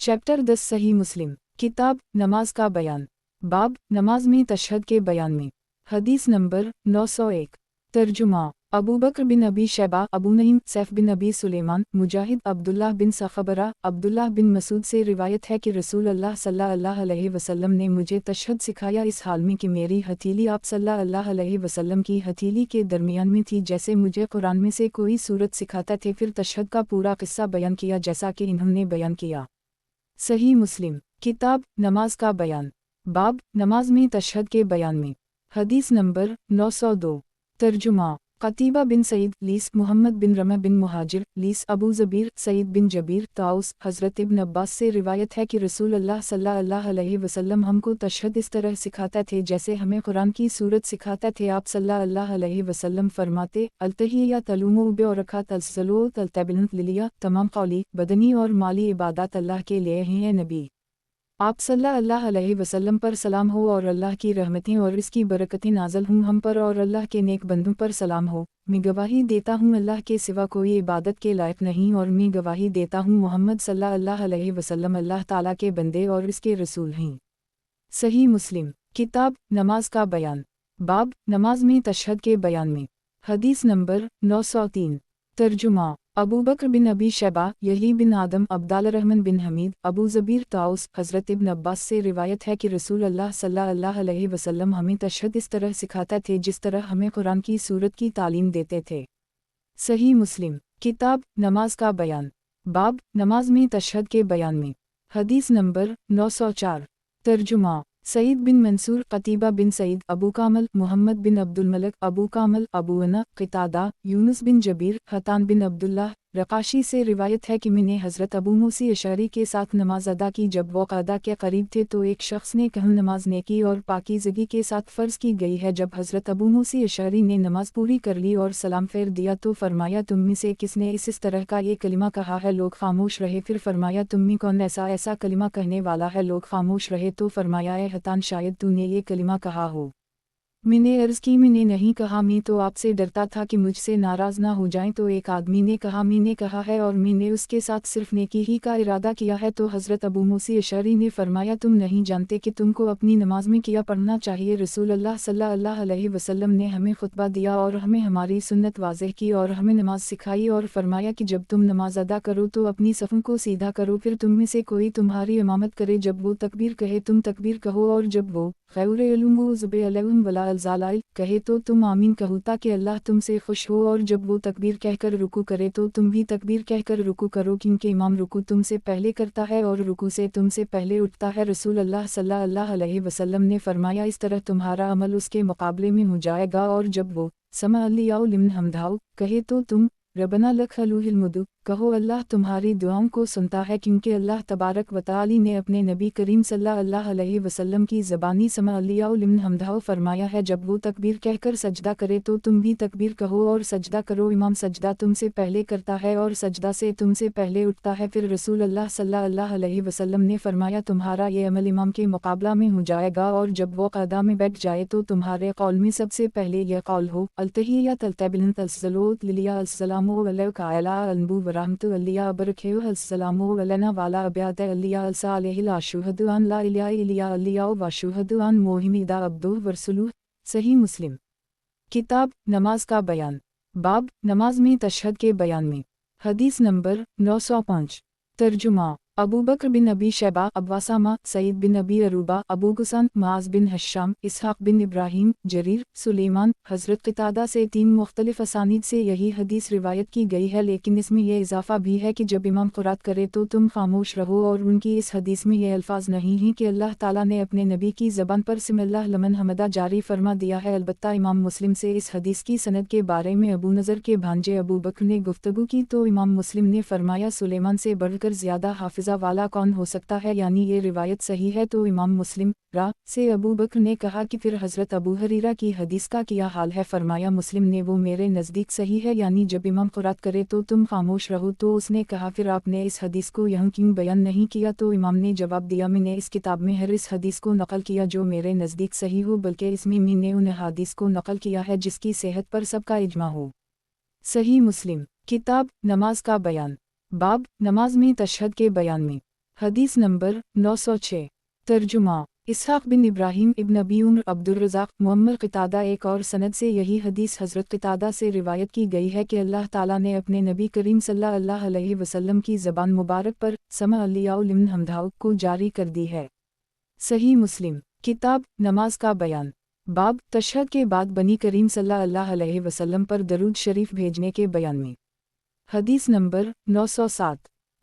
Chapter 10 सही मुस्लिम। किताब नमाज का बयान। बाब नमाज में तशहद के बयान में। हदीस नंबर 901। तर्जुमा अबू बकर बिन अबी शैबा, अबू नईम, सैफ बिन अबी सुलेमान, मुजाहिद, अब्दुल्लाह बिन सखबरा, अब्दुल्लाह बिन मसूद से रिवायत है कि रसूल अल्लाह सल्लल्लाहु अलैहि वसल्लम ने मुझे तशहद सिखाया इस हाल में कि मेरी हथेली आप सल्लल्लाहु अलैहि वसल्लम की हथेली के दरमियान में थी, जैसे मुझे कुरान में से कोई सूरत सिखाता थे। फिर तशहद का पूरा किस्सा बयान किया जैसा कि इन्होंने बयान किया। सही मुस्लिम। किताब नमाज का बयान। बाब नमाज में तशहद के बयान में। हदीस नंबर 902। तर्जुमा कतीबा बिन सईद, लीस, मोहम्मद बिन रमा बिन मुहाजिर, लीस, अबू ज़बीर, सईद बिन जबीर, ताउस, हज़रत इब्न अब्बास से रिवायत है कि रसूल अल्लाह सल्लल्लाहु अलैहि वसल्लम हमको तशहद इस तरह सिखाते थे जैसे हमें कुरान की सूरत सिखाते थे। आप सल्लल्लाहु अलैहि वसल्लम फरमाते, अल्तहिया तलुमु बेरका तलसलो तलतबिन लिलिया, तमाम कौली, बदनी और माली इबादत अल्लाह के लिए हैं नबी। आप सल्लल्लाहु अलैहि वसल्लम पर सलाम हो और अल्लाह की रहमतें और इसकी बरकतें नाज़िल हों हम पर और अल्लाह के नेक बंदों पर सलाम हो। मैं गवाही देता हूँ अल्लाह के सिवा कोई इबादत के लायक नहीं और मैं गवाही देता हूँ मोहम्मद सल्लल्लाहु अलैहि वसल्लम अल्लाह ताला के बंदे और इसके रसूल हैं। सही मुस्लिम। किताब नमाज का बयान। बाब नमाज में तशहद के बयान में। हदीस नंबर 903। तर्जुमा अबू बकर बिन अबी शैबा, यही बिन आदम, अब्दुल्लाह रहमान बिन हमीद, अबू ज़बीर, ताउस, हज़रत इब्न अब्बास से रिवायत है कि रसूल अल्लाह सल्लल्लाहु अलैहि वसल्लम हमें तशहद इस तरह सिखाते थे जिस तरह हमें कुरान की सूरत की तालीम देते थे। सही मुस्लिम। किताब नमाज का बयान। बाब नमाज में तशहद के बयान में। हदीस नंबर 904। तर्जुमा सईद बिन मंसूर, कतीबा बिन सईद, अबू कामल, मोहम्मद बिन अब्दुल मलिक, अबू कामल, अबू अना, क़तादा, यूनुस बिन जबीर, हतान बिन अब्दुल्लाह रकाशी से रिवायत है कि मैंने हज़रत अबू मूसा अशअरी के साथ नमाज अदा की। जब वो क़दा के करीब थे तो एक शख्स ने कहा नमाज नेकी और पाकीज़गी के साथ फ़र्ज़ की गई है। जब हज़रत अबू मूसा अशअरी ने नमाज पूरी कर ली और सलाम फेर दिया तो फरमाया, तुम में से किसने इस तरह का ये कलिमा कहा है? लोग खामोश रहे। फिर फरमाया, तुम में कौन ऐसा कलिमा कहने वाला है? लोग खामोश रहे तो फरमाया, ए हतान, शायद तूने ये कलिमा कहा हो। मैंने अर्ज़ की, मैंने नहीं कहा, मैं तो आपसे डरता था कि मुझसे नाराज़ ना हो जाएं। तो एक आदमी ने कहा, मैंने कहा है और मैंने उसके साथ सिर्फ नेकी ही का इरादा किया है। तो हज़रत अबू मूसा अशअरी ने फरमाया, तुम नहीं जानते कि तुमको अपनी नमाज में क्या पढ़ना चाहिए? रसूल अल्लाह सल्लल्लाहु अलैहि वसल्लम ने हमें खुतबा दिया और हमें हमारी सुन्नत वाज़ेह की और हमें नमाज सिखाई और फरमाया कि जब तुम नमाज अदा करो तो अपनी सफ़ों को सीधा करो। फिर तुम में से कोई तुम्हारी इमामत करे, जब वो तकबीर कहे तुम तकबीर कहो और जब वो कहे तो तुम आमीन कहो, ताकि अल्लाह तुमसे खुश हो। और जब वो तकबीर कहकर रुकू करे तो तुम भी तकबीर कहकर रुकू करो, क्योंकि इमाम रुकू तुमसे पहले करता है और रुकू से तुमसे पहले उठता है। रसूल अल्लाह सल्लल्लाहु अलैहि वसल्लम ने फरमाया, इस तरह तुम्हारा अमल उसके मुकाबले में हो जाएगा। और जब वो समा अल्लियाउ लिमन हमदाउ कहे तो तुम रबना लखलुहिल मुदु कहो, अल्लाह तुम्हारी दुआओं को सुनता है, क्योंकि अल्लाह तबारक व तआला ने अपने नबी करीम सल्लल्लाहु अलैहि वसल्लम की ज़बानी समा अल्लियाउ लिमन हमदाउ फरमाया है। जब वो तकबीर कहकर सजदा करे तो तुम भी तकबीर कहो और सजदा करो। इमाम सजदा तुमसे पहले करता है और सजदा से तुमसे पहले उठता है। फिर रसूल अल्लाह सल्लल्लाहु अलैहि वसल्लम ने फरमाया, तुम्हारा ये अमल इमाम के मुकाबला में हो जाएगा। और जब वो क़दा में बैठ जाए तो तुम्हारे कौल में सबसे पहले यह कौल हो, अल्तहिय्यात तलतबिन तलसलोत लिलिया अस्सलामु अलैका अला अनबु रहमतु अल्लिया बरकेहु अस्सलामु अलैना वाला अब्याद अल्लिया अलसालिहिल अशुहदु अन ला इलाहा इल्ला अल्लिया व शुहदु अन मोहम्मदा अब्दुहु व रसूलुहु। सही मुस्लिम। किताब नमाज का बयान। बाब नमाज में तशहद के बयान में। हदीस नंबर 905। तर्जुमा अबू बकर बिन अबी शैबा, अब्वासामा, सईद बिन अबी अरूबा, अबू गुसान, माज बिन हश्शाम, इसहाक बिन इब्राहीम, जरीर, सुलेमान, हज़रत क़तादा से 3 मुख्तलिफ असानीद से यही हदीस रिवायत की गई है, लेकिन इसमें यह इजाफ़ा भी है कि जब इमाम क़ुरात करे तो तुम खामोश रहो। और उनकी इस हदीस में यह अल्फाज नहीं हैं कि अल्लाह ताला ने अपने नबी की ज़बान पर सिमिल्लाह लमन हमदा जारी फरमा दिया है। अलबत्ता इमाम मुस्लिम से इस हदीस की सनद के बारे में अबू नज़र के भांजे अबू बकर ने गुफ्तगू की तो इमाम मुस्लिम ने फरमाया, सुलेमान से बढ़कर ज़्यादा हाफिज़ा वाला कौन हो सकता है, यानी ये रिवायत सही है। तो इमाम मुस्लिम से अबू बकर ने कहा कि फिर हज़रत अबू हरीरा की हदीस का क्या हाल है? फरमाया मुस्लिम ने, वो मेरे नज़दीक सही है, यानी जब इमाम क़ुरात करे तो तुम खामोश रहो। तो उसने कहा, फिर आपने इस हदीस को यहाँ क्यों बयान नहीं किया? तो इमाम ने जवाब दिया, मैंने इस किताब में हर इस हदीस को नकल किया जो मेरे नज़दीक सही हो, बल्कि इसमें मैंने उन हदीस को नकल किया है जिसकी सेहत पर सबका इजमा हो। सही मुस्लिम। किताब नमाज का बयान। बाब नमाज में तशहद के बयान में। حدیث نمبر 906 ترجمہ اسحاق بن ابراہیم ابن ابی عمر عبدالرزاق معمر قتادہ ایک اور سند سے یہی حدیث حضرت قتادہ سے روایت کی گئی ہے کہ اللہ تعالیٰ نے اپنے نبی کریم صلی اللہ علیہ وسلم کی زبان مبارک پر سمع علیاء لمن حمداؤ کو جاری کر دی ہے۔ صحیح مسلم کتاب نماز کا بیان باب تشہد کے بعد بنی کریم صلی اللہ علیہ وسلم پر درود شریف بھیجنے کے بیان میں۔ حدیث نمبر 907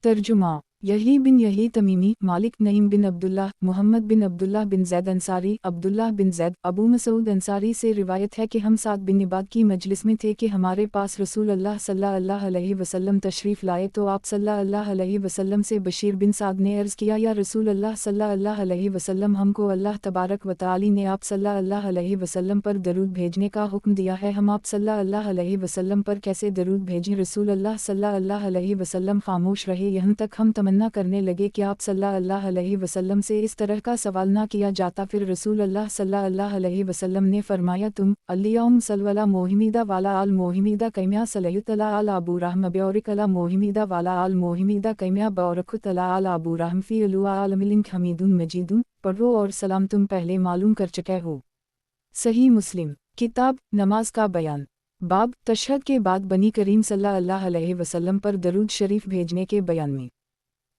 ترجمہ یحیی بن یحیی تمیمی مالک نعیم بن عبداللہ محمد بن عبداللہ بن زید انصاری عبداللہ بن زید ابو مسعود انصاری سے روایت ہے کہ ہم سعد بن عباد کی مجلس میں تھے کہ ہمارے پاس رسول اللہ صلی اللہ علیہ وسلم تشریف لائے تو آپ صلی اللہ علیہ وسلم سے بشیر بن سعد نے عرض کیا یا رسول اللہ صلی اللہ علیہ وسلم ہم کو اللہ تبارک و تعالی نے آپ صلی اللہ علیہ وسلم پر درود بھیجنے کا حکم دیا ہے، ہم آپ صلی اللہ علیہ وسلم پر کیسے درود بھیجیں؟ رسول اللہ صلی اللہ علیہ وسلم خاموش رہے، یہاں تک ہم تمنا کرنے لگے کہ آپ صلی اللہ علیہ وسلم سے اس طرح کا سوال نہ کیا جاتا۔ پھر رسول اللہ صلی اللہ علیہ وسلم نے فرمایا تم الیوم صلی اللہ محمدہ والا آل محمدہ کیمیا صلیت علی ابو رحم بیورک علی محمدہ والا آل محمدہ کیمیا بورکت علی ابو رحم فی علو عالم حمید مجید، پڑھو اور سلام تم پہلے معلوم کر چکے ہو۔ صحیح مسلم کتاب نماز کا بیان باب تشہد کے بعد بنی کریم صلی اللہ علیہ وسلم پر درود شریف بھیجنے کے بیان میں۔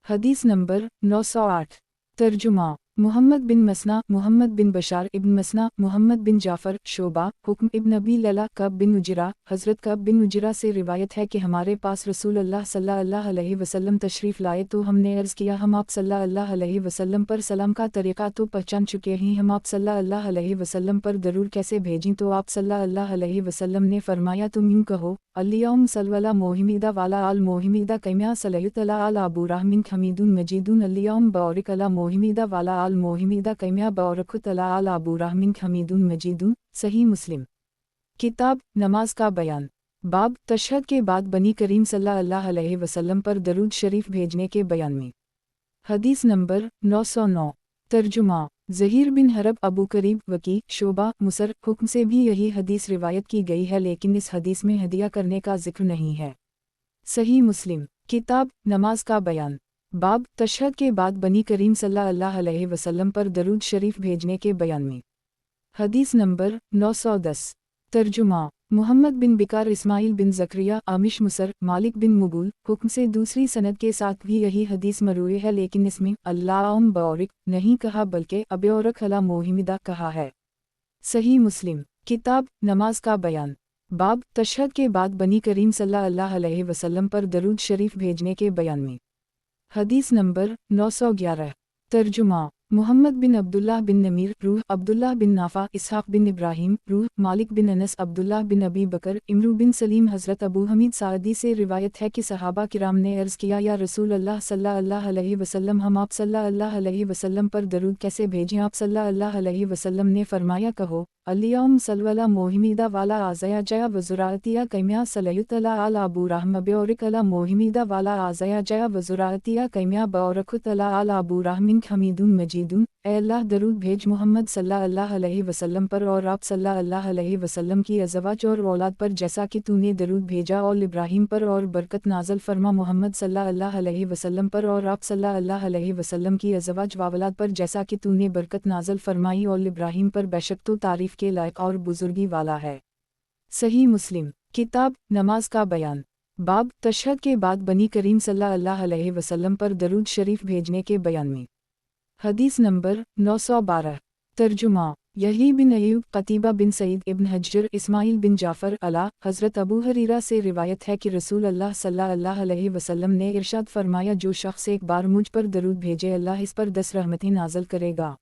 حدیث نمبر 908 ترجمہ محمد بن مسنا محمد بن بشار ابن مسنا محمد بن جعفر شعبہ حکم ابن ابی لیلہ کعب بن اجرہ حضرت کعب بن اجرہ سے روایت ہے کہ ہمارے پاس رسول اللہ صلی اللہ علیہ وسلم تشریف لائے تو ہم نے عرض کیا ہم آپ صلی اللہ علیہ وسلم پر سلام کا طریقہ تو پہچان چکے ہیں، ہم آپ صلی اللہ علیہ وسلم پر درود کیسے بھیجیں؟ تو آپ صلی اللہ علیہ وسلم نے فرمایا تم یوں کہو الیوم صلی اللہ محمدہ والا آل محمدہ کیمیا صلیت علی ابو رحم حمید مجید، الیوم بورک علی محمدہ والا آل محمدہ کیمیا بورکت علی ابو رحم حمید مجید۔ صحیح مسلم کتاب نماز کا بیان باب تشہد کے بعد بنی کریم صلی اللہ علیہ وسلم پر درود شریف بھیجنے کے بیان میں۔ حدیث نمبر 909 ترجمہ زہیر بن حرب ابو قریب وکی شعبہ مصر حکم سے بھی یہی حدیث روایت کی گئی ہے، لیکن اس حدیث میں ہدیہ کرنے کا ذکر نہیں ہے۔ صحیح مسلم کتاب نماز کا بیان باب تشہد کے بعد بنی کریم صلی اللہ علیہ وسلم پر درود شریف بھیجنے کے بیان میں۔ حدیث نمبر 910 ترجمہ محمد بن بکار اسماعیل بن زکریہ آمش مصر مالک بن مغول حکم سے دوسری سند کے ساتھ بھی یہی حدیث مروی ہے، لیکن اس میں اللہم بورک نہیں کہا بلکہ ابیورک علی محمدہ کہا ہے۔ صحیح مسلم کتاب نماز کا بیان باب تشہد کے بعد بنی کریم صلی اللہ علیہ وسلم پر درود شریف بھیجنے کے بیان میں۔ حدیث نمبر 911 ترجمہ محمد بن عبداللہ بن نمیر روح عبداللہ بن نافع اسحاق بن ابراہیم روح مالک بن انس عبداللہ بن ابی بکر امرو بن سلیم حضرت ابو حمید سعدی سے روایت ہے کہ صحابہ کرام نے عرض کیا یا رسول اللہ صلی اللہ علیہ وسلم ہم آپ صلی اللہ علیہ وسلم پر درود کیسے بھیجیں؟ آپ صلی اللہ علیہ وسلم نے فرمایا کہو الیوم صلی اللہ محمدہ والا آزیا جیا وزراتیہ کیمیا صلیت علی ابو رحم بیورک علی محمدہ والا آزیا جیا وزراتیہ کیمیا بورکت علی ابو رحم حمید مجید۔ اے اللہ درود بھیج محمد صلی اللہ علیہ وسلم پر اور آپ صلی اللہ علیہ وسلم کی ازواج اور اولاد پر جیسا کہ تو نے درود بھیجا، اور ابراہیم پر اور برکت نازل فرما محمد صلی اللہ علیہ وسلم پر اور آپ صلی اللہ علیہ وسلم کی ازواج و اولاد پر جیسا کہ تو نے برکت نازل فرمائی، اور ابراہیم پر بے شک تو تعریف کے لائق اور بزرگی والا ہے۔ صحیح مسلم کتاب نماز کا بیان باب تشہد کے بعد بنی کریم صلی اللہ علیہ وسلم پر درود شریف بھیجنے کے بیان میں۔ حدیث نمبر 912 ترجمہ یحیی بن ایوب قتیبہ بن سعید ابن حجر اسماعیل بن جعفر علا حضرت ابو ہریرہ سے روایت ہے کہ رسول اللہ صلی اللہ علیہ وسلم نے ارشاد فرمایا جو شخص ایک بار مجھ پر درود بھیجے اللہ اس پر 10 رحمتیں نازل کرے گا۔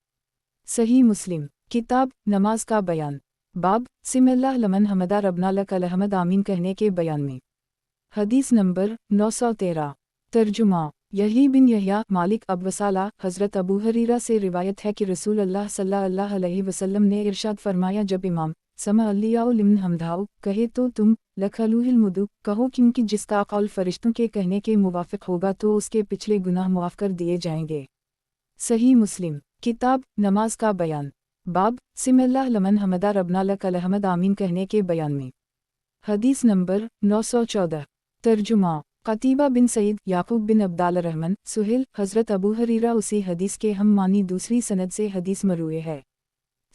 صحیح مسلم کتاب نماز کا بیان باب سم اللہ لمن حمدہ ربنا لک الحمد آمین کہنے کے بیان میں۔ حدیث نمبر 913 ترجمہ یحیی بن یحییٰ مالک ابو صالح حضرت ابو ہریرہ سے روایت ہے کہ رسول اللہ صلی اللہ علیہ وسلم نے ارشاد فرمایا جب امام سمع علیاء لمن حمدہ کہے تو تم لکھلوہ المدو کہو، کیونکہ جس کا قول فرشتوں کے کہنے کے موافق ہوگا تو اس کے پچھلے گناہ معاف کر دیے جائیں گے۔ صحیح مسلم کتاب نماز کا بیان باب سم اللہ لمن حمدہ ربنا لک الحمد آمین کہنے کے بیان میں۔ حدیث نمبر 914 ترجمہ قتیبہ بن سعید، یعقوب بن عبدال الرحمن، سہیل، حضرت ابو ہریرہ اسی حدیث کے ہم معنی دوسری سند سے حدیث مروی ہے۔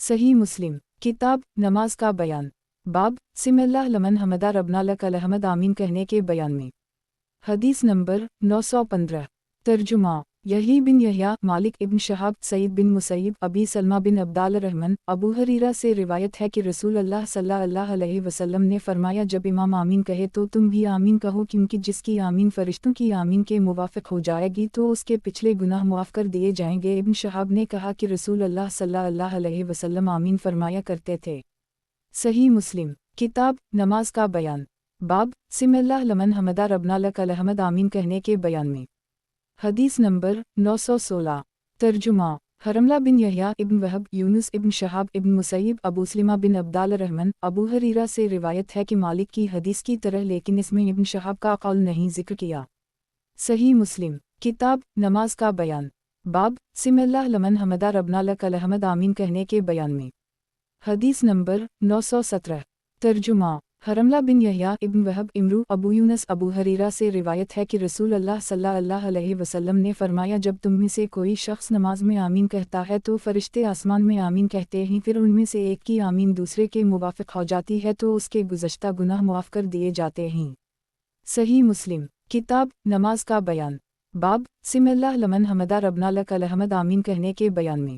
صحیح مسلم، کتاب نماز کا بیان، باب سم اللہ لمن حمدہ ربنا لک الحمد آمین کہنے کے بیان میں۔ حدیث نمبر 915۔ ترجمہ: یحییٰ بن یحییٰ، مالک ابن شہاب، سعید بن مسیب، ابی سلمہ بن عبدال الرحمن، ابو ہریرہ سے روایت ہے کہ رسول اللہ صلی اللہ علیہ وسلم نے فرمایا، جب امام آمین کہے تو تم بھی آمین کہو، کیونکہ جس کی آمین فرشتوں کی آمین کے موافق ہو جائے گی تو اس کے پچھلے گناہ معاف کر دیے جائیں گے۔ ابن شہاب نے کہا کہ رسول اللہ صلی اللہ علیہ وسلم آمین فرمایا کرتے تھے۔ صحیح مسلم، کتاب نماز کا بیان، باب سم اللہ لمن حمدہ ربنا لک الحمد آمین کہنے کے بیان میں۔ حدیث نمبر 916۔ ترجمہ: حرملہ بن یحییٰ ابن وہب، یونس ابن شہاب ابن مسیب، ابو سلمہ بن عبدال الرحمن، ابو ہریرہ سے روایت ہے کہ مالک کی حدیث کی طرح، لیکن اس میں ابن شہاب کا قول نہیں ذکر کیا۔ صحیح مسلم، کتاب نماز کا بیان، باب سم اللہ لمن حمدہ ربنا لک الحمد آمین کہنے کے بیان میں۔ حدیث نمبر 917۔ ترجمہ: حرملہ بن یحییٰ ابن وہب، امرو، ابو یونس، ابو ہریرہ سے روایت ہے کہ رسول اللہ صلی اللہ علیہ وسلم نے فرمایا، جب تم میں سے کوئی شخص نماز میں آمین کہتا ہے تو فرشتے آسمان میں آمین کہتے ہیں، پھر ان میں سے ایک کی آمین دوسرے کے موافق ہو جاتی ہے تو اس کے گزشتہ گناہ معاف کر دیے جاتے ہیں۔ صحیح مسلم، کتاب نماز کا بیان، باب سم اللہ لمن حمدہ ربنا لک الحمد آمین کہنے کے بیان میں۔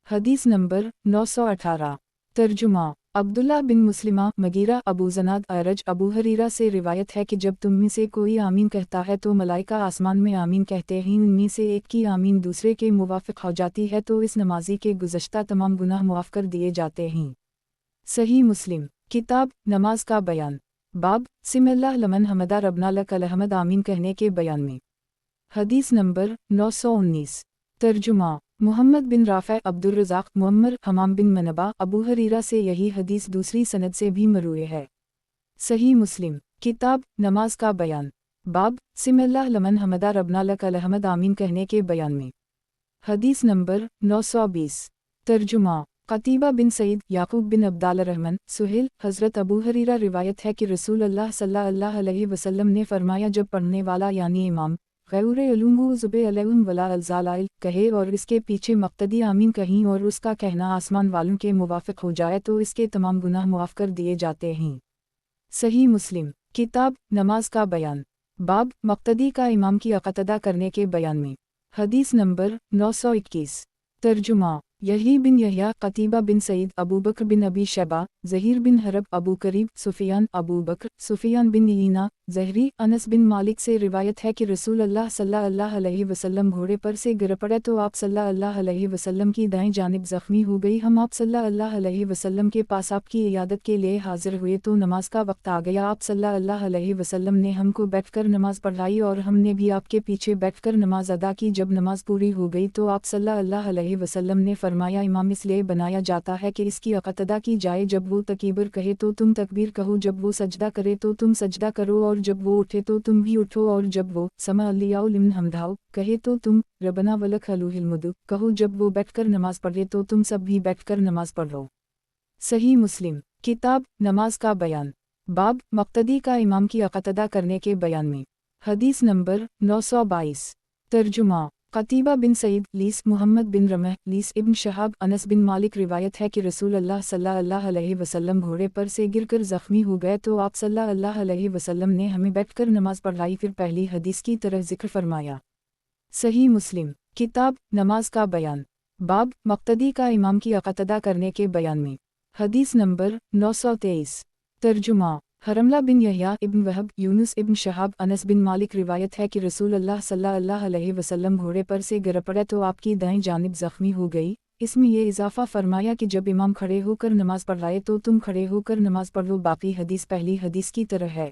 حدیث نمبر 918۔ ترجمہ: عبداللہ بن مسلمہ، مغیرہ، ابو زناد، اعرج، ابو ہریرہ سے روایت ہے کہ جب تم میں سے کوئی آمین کہتا ہے تو ملائکہ آسمان میں آمین کہتے ہیں، ان میں سے ایک کی آمین دوسرے کے موافق ہو جاتی ہے تو اس نمازی کے گزشتہ تمام گناہ معاف کر دیے جاتے ہیں۔ صحیح مسلم، کتاب نماز کا بیان، باب سم اللہ لمن حمدہ ربنا لک الحمد آمین کہنے کے بیان میں۔ حدیث نمبر 919۔ ترجمہ: محمد بن رافع، عبد الرزاق، معمر، حمام بن منبہ، ابو ہریرہ سے یہی حدیث دوسری سند سے بھی مروی ہے۔ صحیح مسلم، کتاب نماز کا بیان، باب سم اللہ لمن حمدہ ربنا لک الحمد آمین کہنے کے بیان میں۔ حدیث نمبر 920۔ ترجمہ: قتیبہ بن سعید، یعقوب بن عبدال الرحمن، سہیل، حضرت ابو ہریرہ روایت ہے کہ رسول اللہ صلی اللہ علیہ وسلم نے فرمایا، جب پڑھنے والا یعنی امام غیر علوم زب علیہم ولا الزلائل کہے اور اس کے پیچھے مقتدی آمین کہیں اور اس کا کہنا آسمان والوں کے موافق ہو جائے تو اس کے تمام گناہ معاف کر دیے جاتے ہیں۔ صحیح مسلم، کتاب نماز کا بیان، باب مقتدی کا امام کی اقتداء کرنے کے بیان میں۔ حدیث نمبر 921۔ ترجمہ: یحییٰ بن یحییٰ، قتیبہ بن سعید، ابو بکر بن ابی شیبہ، زہیر بن حرب، ابو کریب، سفیان، ابو بکر، سفیان بن عیینہ، زہری، انس بن مالک سے روایت ہے کہ رسول اللہ صلی اللہ علیہ وسلم گھوڑے پر سے گر پڑے تو آپ صلی اللہ علیہ وسلم کی دائیں جانب زخمی ہو گئی، ہم آپ صلی اللہ علیہ وسلم کے پاس آپ کی عیادت کے لیے حاضر ہوئے تو نماز کا وقت آ گیا، آپ صلی اللہ علیہ وسلم نے ہم کو بیٹھ کر نماز پڑھائی اور ہم نے بھی آپ کے پیچھے بیٹھ کر نماز ادا کی، جب نماز پوری ہو گئی تو آپ صلی اللہ علیہ وسلم نے فرمایا، امام اس لیے بنایا جاتا ہے کہ اس کی اقتداء کی جائے، جب وہ تکبیر کہے تو تم تکبیر کہو، جب وہ سجدہ کرے تو تم سجدہ کرو، اور جب وہ اٹھے تو تم بھی اٹھو، اور جب وہ سمع اللہ لمن حمدہ کہے تو تم ربنا ولک الحمد کہو، جب وہ بیٹھ کر نماز پڑھے تو تم سب بھی بیٹھ کر نماز پڑھو۔ صحیح مسلم، کتاب نماز کا بیان، باب مقتدی کا امام کی اقتداء کرنے کے بیان میں۔ حدیث نمبر 922۔ ترجمہ: قتیبہ بن سعید، لیس، محمد بن رمح، لیس ابن شہاب، انس بن مالک روایت ہے کہ رسول اللہ صلی اللہ علیہ وسلم گھوڑے پر سے گر کر زخمی ہو گئے تو آپ صلی اللہ علیہ وسلم نے ہمیں بیٹھ کر نماز پڑھائی، پھر پہلی حدیث کی طرح ذکر فرمایا۔ صحیح مسلم، کتاب نماز کا بیان، باب مقتدی کا امام کی اقتداء کرنے کے بیان میں۔ حدیث نمبر 923۔ ترجمہ: حرملہ بن یحییٰ ابن وہب، یونس ابن شہاب، انس بن مالک روایت ہے کہ رسول اللہ صلی اللہ علیہ وسلم گھوڑے پر سے گر پڑے تو آپ کی دائیں جانب زخمی ہو گئی، اس میں یہ اضافہ فرمایا کہ جب امام کھڑے ہو کر نماز پڑھائے تو تم کھڑے ہو کر نماز پڑھو، باقی حدیث پہلی حدیث کی طرح ہے۔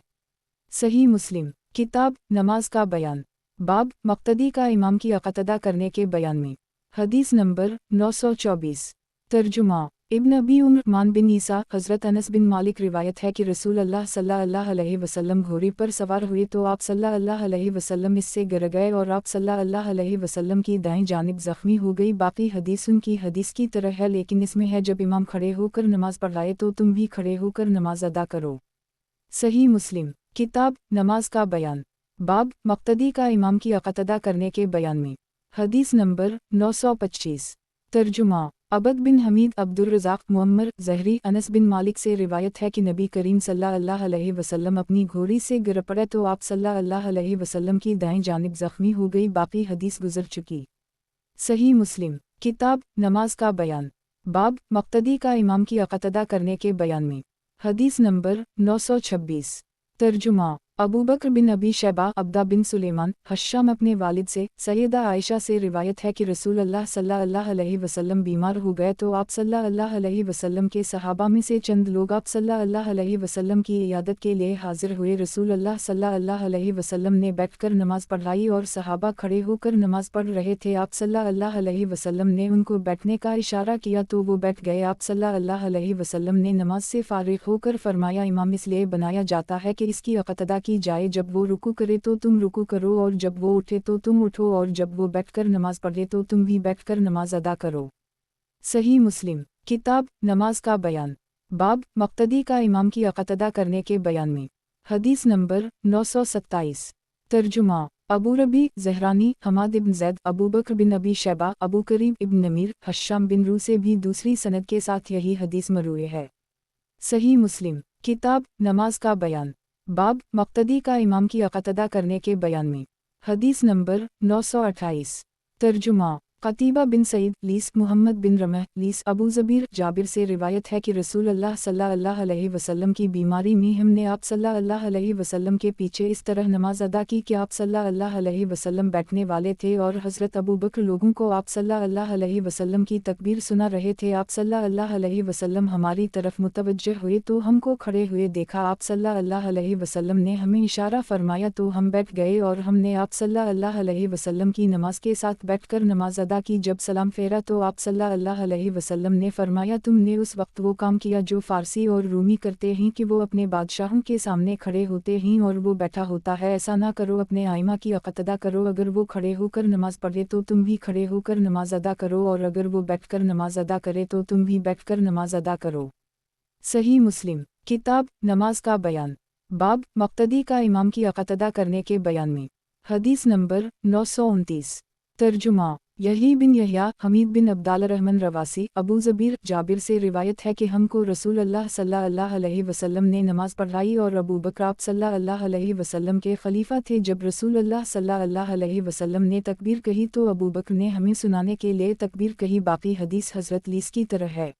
صحیح مسلم، کتاب نماز کا بیان، باب مقتدی کا امام کی اقتداء کرنے کے بیان میں۔ حدیث نمبر 924۔ ترجمہ: ابن ابی عمر بن عیسیٰ، حضرت انس بن مالک روایت ہے کہ رسول اللہ صلی اللہ علیہ وسلم گھوڑے پر سوار ہوئے تو آپ صلی اللہ علیہ وسلم اس سے گر گئے اور آپ صلی اللہ علیہ وسلم کی دائیں جانب زخمی ہو گئی، باقی حدیث ان کی حدیث کی طرح ہے، لیکن اس میں ہے جب امام کھڑے ہو کر نماز پڑھائے تو تم بھی کھڑے ہو کر نماز ادا کرو۔ صحیح مسلم، کتاب نماز کا بیان، बाब मक्तदी का इमाम की अक़तदा करने के बयान में। हदीस नंबर 925। तर्जुमा अबद बिन हमीद अब्दुर्रज़ाक़ मुअम्मर ज़हरी अनस बिन मालिक से रिवायत है कि नबी करीम सल्लल्लाहु अलैहि वसल्लम अपनी घोड़ी से गिर पड़े तो आप सल्लल्लाहु अलैहि वसल्लम की दाएं जानिब ज़ख्मी हो गई। बाकी हदीस गुजर चुकी। सही मुस्लिम किताब नमाज का बयान। बाब मक्तदी का इमाम की अक़तदा करने के बयान में। हदीस नंबर 926। तर्जुमा अबू बकर बिन अबी शैबा अब्दा बिन सुलेमान हश्शाम अपने वालिद से सैयदा आयशा से रिवायत है कि रसूल अल्लाह सल्लल्लाहु अलैहि वसल्लम बीमार हो गए तो आप सल्लल्लाहु अलैहि वसल्लम के सहाबा में से चंद लोग आप सल्लल्लाहु अलैहि वसल्लम की इयादत के लिए हाजिर हुए। रसूल अल्लाह सल्लल्लाहु अलैहि वसल्लम ने बैठकर नमाज पढ़ाई और सहाबा खड़े होकर नमाज पढ़ रहे थे। आप सल्लल्लाहु अलैहि वसल्लम ने उनको बैठने का इशारा किया तो वो बैठ गए। आप सल्लल्लाहु अलैहि वसल्लम ने नमाज से फारिग होकर फरमाया, इमाम इसलिए बनाया जाता है कि इसकी अक़तदा की जाए, जब वो रुकू करे तो तुम रुकू करो और जब वो उठे तो तुम उठो और जब वो बैठकर नमाज पढ़े तो तुम भी बैठकर नमाज अदा करो। सही मुस्लिम किताब नमाज का बयान। बाब मक्तदी का इमाम की अक़तदा करने के बयान में। हदीस नंबर 927। तर्जुमा अबू रबी ज़हरानी हमाद इब्न ज़ैद अबू बकर बिन अबी शैबा अबू करीब इब्न नमीर हश्शाम बिन रू से भी दूसरी सनद के साथ यही हदीस मरूए है। सही मुस्लिम किताब नमाज का बयान। बाब मक्तदी का इमाम की अक़तदा करने के बयान में। हदीस नंबर 928। तर्जुमा क़तीबा बिन सईद लीस मुहम्मद बिन रमह लीस अबू ज़बीर जाबिर से रिवायत है कि रसूल अल्लाह सल्लल्लाहु अलैहि वसल्लम की बीमारी में हमने आप सल्लल्लाहु अलैहि वसल्लम के पीछे इस तरह नमाज अदा की कि आप सल्लल्लाहु अलैहि वसल्लम बैठने वाले थे और हज़रत अबू बकर लोगों को आप सल्लल्लाहु अलैहि वसल्लम की तकबीर सुना रहे थे। आप सल्लल्लाहु अलैहि वसल्लम हमारी तरफ मुतवज्जह हुए तो हमको खड़े हुए देखा। आप सल्लल्लाहु अलैहि वसल्लम ने हमें इशारा फरमाया तो हम बैठ गए और हमने आप सल्लल्लाहु अलैहि वसल्लम की नमाज के साथ बैठकर नमाज अदा की। जब सलाम फेरा तो आप सल्लल्लाहु अलैहि वसल्लम ने फरमाया, तुमने उस वक्त वो काम किया जो फ़ारसी और रूमी करते हैं कि वो अपने बादशाहों के सामने खड़े होते हैं और वो बैठा होता है। ऐसा ना करो, अपने आइमा की अक़तदा करो। अगर वो खड़े होकर नमाज पढ़े तो तुम भी खड़े होकर नमाज अदा करो और अगर वो बैठकर नमाज अदा करे तो तुम भी बैठकर नमाज अदा करो। सही मुस्लिम किताब नमाज का बयान। बाब मक्तदी का इमाम की अक़तदा करने के बयान में। हदीस नंबर 929। तर्जुमा यही बिन यहया हमीद बिन अब्दाल रहमान रवासी अबू ज़बीर जाबिर से रिवायत है कि हमको रसूल अल्लाह सल्लल्लाहु अलैहि वसल्लम ने नमाज पढ़ाई और अबू बकर आप सल्लल्लाहु अलैहि वसल्लम के खलीफा थे। जब रसूल अल्लाह सल्लल्लाहु अलैहि वसल्लम ने तकबीर कही तो अबू बकर ने हमें सुनाने के लिए तकबीर कही। बाकी हदीस हज़रत लीस की तरह है।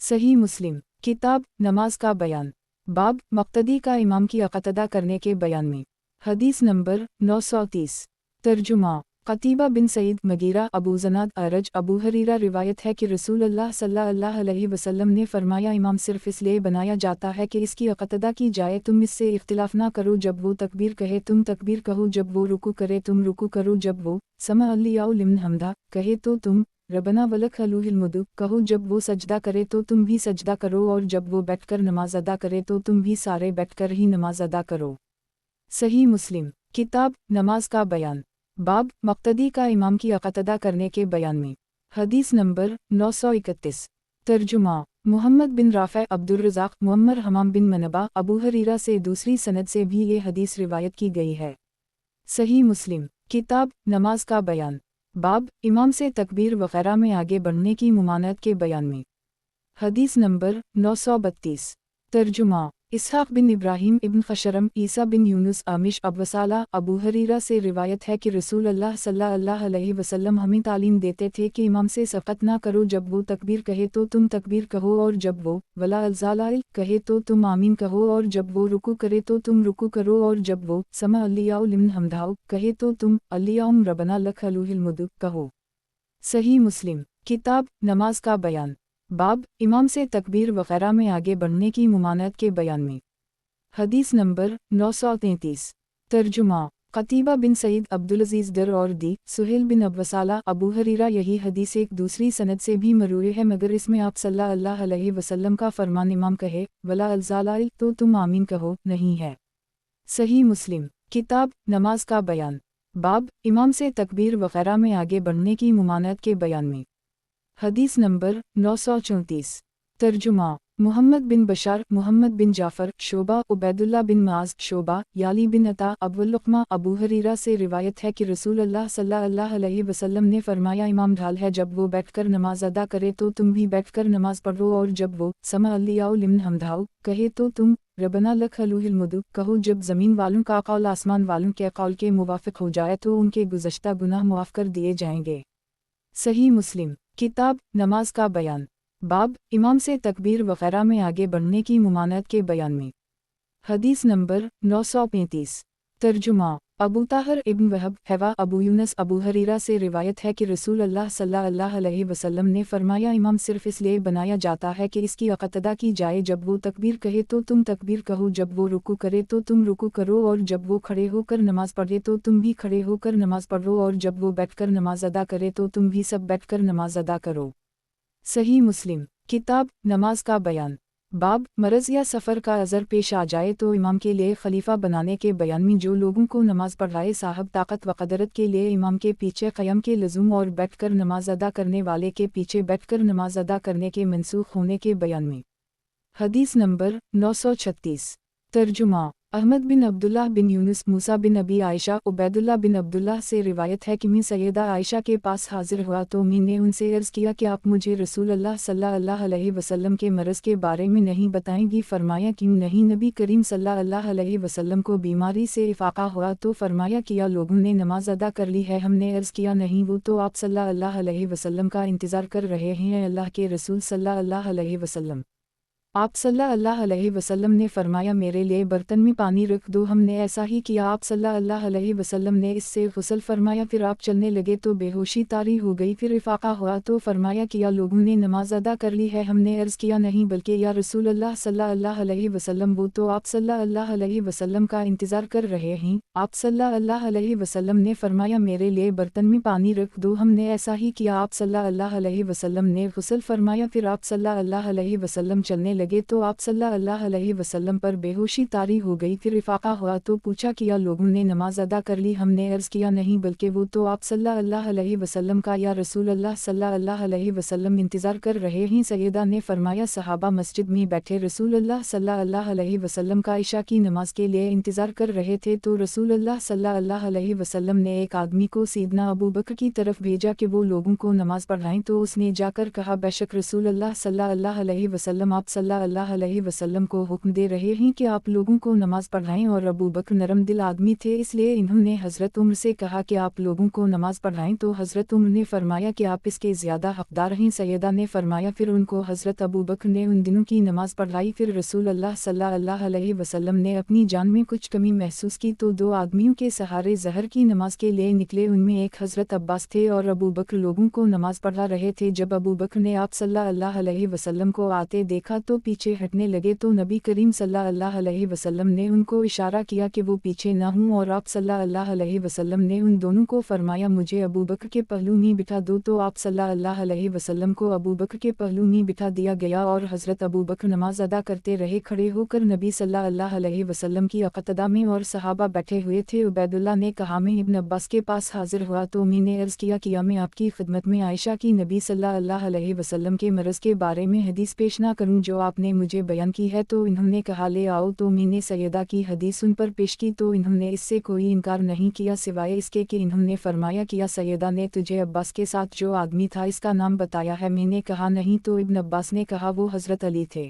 सही मुस्लिम किताब नमाज का बयान। बाब मक्तदी का इमाम की अक़तदा करने के बयान में। हदीस नंबर 930। तर्जुमा क़तीबा बिन सईद मगीरा अबू ज़नाद अरज अबू हरीरा रिवायत है कि रसूल अल्लाह सल्लल्लाहु अलैहि वसल्लम ने फरमाया, इमाम सिर्फ इसलिए बनाया जाता है कि इसकी अक़तदा की जाए, तुम इससे इख्तिलाफ ना करो। जब वो तकबीर कहे तुम तकबीर कहो, जब वो रुकू करे तुम रुकू करो, जब वो समा अल्लियाउ लिमन हमदा कहे तो तुम रबना वलक अलूहिल मुदु कहो, जब वो सजदा करे तो तुम भी सजदा करो और जब वो बैठकर नमाज अदा करे तो तुम भी सारे बैठकर ही नमाज अदा करो। सही मुस्लिम किताब नमाज का बयान। बाब मक्तदी का इमाम की अक़तदा करने के बयान में। हदीस नंबर 931। तर्जुमा मुहम्मद बिन राफ़े अब्दुर्रज़ाक़ मुअम्मर हमाम बिन मनबा अबू हरीरा से दूसरी सनद से भी ये हदीस रिवायत की गई है। सही मुस्लिम किताब नमाज का बयान। बाब इमाम से तकबीर वग़ैरह में आगे बढ़ने की मुमानत के बयान में। हदीस नंबर 932। तर्जुमा इसहाक़ बिन इब्राहीम इब्न खशरम ईसा बिन यूनुस आमिश अबवसाला अबू हरीरा से रिवायत है कि रसूल अल्लाह सल्लल्लाहु अलैहि वसल्लम हमें तालीम देते थे कि इमाम से सक़त ना करो, जब वो तकबीर कहे तो तुम तकबीर कहो और जब वो वला अज़ालाइल कहे तो तुम आमीन कहो और जब वो रुकू करे तो तुम रुकू करो और जब वो समा अल्लियाउ लिमन हमदाउ कहे तो तुम अल्लियाउम रबना लक अलूहिल मुदु कहो। सही मुस्लिम किताब नमाज का बयान। बाब इमाम से तकबीर वग़ैरह में आगे बढ़ने की मुमानत के बयान में। हदीस नंबर 933। तर्जुमा क़तीबा बिन सईद अब्दुल अज़ीज़ दर और दी सुहेल बिन अबवसाला अबू हरीरा यही हदीस एक दूसरी सनद से भी मरूए है, मगर इसमें आप सल्लल्लाहु अलैहि वसल्लम का फरमान इमाम कहे वला अज़ालाइल तो तुम आमीन कहो नहीं है। सही मुस्लिम किताब नमाज का बयान। बाब इमाम से तकबीर वग़ैरह में आगे बढ़ने की मुमानत के बयान में। हदीस नंबर 934। तर्जुमा محمد بن بشار، محمد بن جعفر، شعبہ، عبیداللہ بن معاذ، شعبہ، یالی بن عطا، ابو اللقمہ، ابو ہریرہ سے روایت ہے کہ رسول اللہ صلی اللہ علیہ وسلم نے فرمایا امام ڈھال ہے، جب وہ بیٹھ کر نماز ادا کرے تو تم بھی بیٹھ کر نماز پڑھو، اور جب وہ سمع اللہ لمن حمدہ کہے تو تم ربنا لک الحمد کہو۔ جب زمین والوں کا قول آسمان والوں کے قول کے موافق ہو جائے تو ان کے گزشتہ گناہ معاف کر دیے جائیں گے۔ صحیح مسلم کتاب نماز کا بیان، باب امام سے تکبیر وغیرہ میں آگے بڑھنے کی ممانعت کے بیان میں۔ حدیث نمبر 935۔ ترجمہ ابو طاہر ابن وہب حوا ابو یونس ابو ہریرہ سے روایت ہے کہ رسول اللہ صلی اللہ علیہ وسلم نے فرمایا امام صرف اس لیے بنایا جاتا ہے کہ اس کی اقتدا کی جائے، جب وہ تکبیر کہے تو تم تکبیر کہو، جب وہ رکوع کرے تو تم رکوع کرو، اور جب وہ کھڑے ہو کر نماز پڑھے تو تم بھی کھڑے ہو کر نماز پڑھو، اور جب وہ بیٹھ کر نماز ادا کرے تو تم بھی سب بیٹھ کر نماز ادا کرو۔ صحیح مسلم کتاب نماز کا بیان، باب مرض یا سفر کا عذر پیش آ جائے تو امام کے لیے خلیفہ بنانے کے بیان میں۔ جو لوگوں کو نماز پڑھائے صاحب طاقت و قدرت کے لیے امام کے پیچھے قیام کے لزوم اور بیٹھ کر نماز ادا کرنے والے کے پیچھے بیٹھ کر نماز ادا کرنے کے منسوخ ہونے کے بیان میں۔ حدیث نمبر 936۔ ترجمہ احمد بن عبداللہ بن یونس موسیٰ بن ابی عائشہ عبیداللہ بن عبداللہ سے روایت ہے کہ میں سیدہ عائشہ کے پاس حاضر ہوا تو میں نے ان سے عرض کیا کہ آپ مجھے رسول اللہ صلی اللہ علیہ وسلم کے مرض کے بارے میں نہیں بتائیں گی؟ فرمایا کیوں نہیں؟ نبی کریم صلی اللہ علیہ وسلم کو بیماری سے افاقہ ہوا تو فرمایا کیا لوگوں نے نماز ادا کر لی ہے؟ ہم نے عرض کیا نہیں، وہ تو آپ صلی اللہ علیہ وسلم کا انتظار کر رہے ہیں۔ اللہ کے رسول صلی اللہ علیہ وسلم آپ صلی اللہ علیہ وسلم نے فرمایا میرے لیے برتن میں پانی رکھ دو۔ ہم نے ایسا ہی کیا، آپ صلی اللہ علیہ وسلم نے اس سے غسل فرمایا، پھر آپ چلنے لگے تو بے ہوشی طاری ہو گئی، پھر افاقہ ہوا تو فرمایا کیا لوگوں نے نماز ادا کر لی ہے؟ ہم نے عرض کیا نہیں، بلکہ یا رسول اللہ صلی اللہ علیہ وسلم وہ تو آپ صلی اللہ علیہ وسلم کا انتظار کر رہے ہیں۔ آپ صلی اللہ علیہ وسلم نے فرمایا میرے لیے برتن میں پانی رکھ دو۔ ہم نے ایسا ہی کیا، آپ صلی اللہ علیہ وسلم نے غسل فرمایا، پھر آپ صلی اللہ علیہ وسلم چلنے لگے تو آپ صلی اللہ علیہ وسلم پر بے ہوشی طاری ہو گئی، پھر افاقہ ہوا تو پوچھا کیا لوگوں نے نماز ادا کر لی؟ ہم نے عرض کیا نہیں، بلکہ وہ تو آپ صلی اللہ علیہ وسلم کا یا رسول اللہ صلی اللہ علیہ وسلم انتظار کر رہے ہیں۔ سیدہ نے فرمایا صحابہ مسجد میں بیٹھے رسول اللہ صلی اللہ علیہ وسلم کا عشاء کی نماز کے لیے انتظار کر رہے تھے تو رسول اللہ صلی اللہ علیہ وسلم نے ایک آدمی کو سیدنا ابو بکر کی طرف بھیجا کہ وہ لوگوں کو نماز پڑھائیں، تو اس نے جا کر کہا بے شک رسول اللہ صلی اللہ علیہ وسلم آپ صلی اللہ علیہ وسلم کو حکم دے رہے ہیں کہ آپ لوگوں کو نماز پڑھائیں، اور ابو بکر نرم دل آدمی تھے اس لیے انہوں نے حضرت عمر سے کہا کہ آپ لوگوں کو نماز پڑھائیں، تو حضرت عمر نے فرمایا کہ آپ اس کے زیادہ حقدار ہیں۔ سیدہ نے فرمایا پھر ان کو حضرت ابو بکر نے ان دنوں کی نماز پڑھائی۔ پھر رسول اللہ صلی اللہ علیہ وسلم نے اپنی جان میں کچھ کمی محسوس کی تو دو آدمیوں کے سہارے ظہر کی نماز کے لیے نکلے، ان میں ایک حضرت عباس تھے اور ابو بکر لوگوں کو نماز پڑھا رہے تھے۔ جب ابو بکر نے آپ صلی اللہ علیہ وسلم کو آتے دیکھا تو پیچھے ہٹنے لگے، تو نبی کریم صلی اللہ علیہ وسلم نے ان کو اشارہ کیا کہ وہ پیچھے نہ ہوں، اور آپ صلی اللہ علیہ وسلم نے ان دونوں کو فرمایا مجھے ابو بکر کے پہلو میں بٹھا دو، تو آپ صلی اللہ علیہ وسلم کو ابو بکر کے پہلو میں بٹھا دیا گیا، اور حضرت ابو بکر نماز ادا کرتے رہے کھڑے ہو کر نبی صلی اللہ علیہ وسلم کی اقتدا میں، اور صحابہ بیٹھے ہوئے تھے۔ عبیداللہ نے کہا میں ابن عباس کے پاس حاضر ہوا تو میں نے عرض کیا میں آپ کی خدمت میں عائشہ کی نبی صلی اللہ علیہ وسلم کے مرض کے بارے میں حدیث پیش نہ کروں جو آپ نے مجھے بیان کی ہے؟ تو انہوں نے کہا لے آؤ، تو میں نے سیدہ کی حدیث ان پر پیش کی تو انہوں نے اس سے کوئی انکار نہیں کیا سوائے اس کے کہ انہوں نے فرمایا کیا سیدہ نے تجھے عباس کے ساتھ جو آدمی تھا اس کا نام بتایا ہے؟ میں نے کہا نہیں، تو ابن عباس نے کہا وہ حضرت علی تھے۔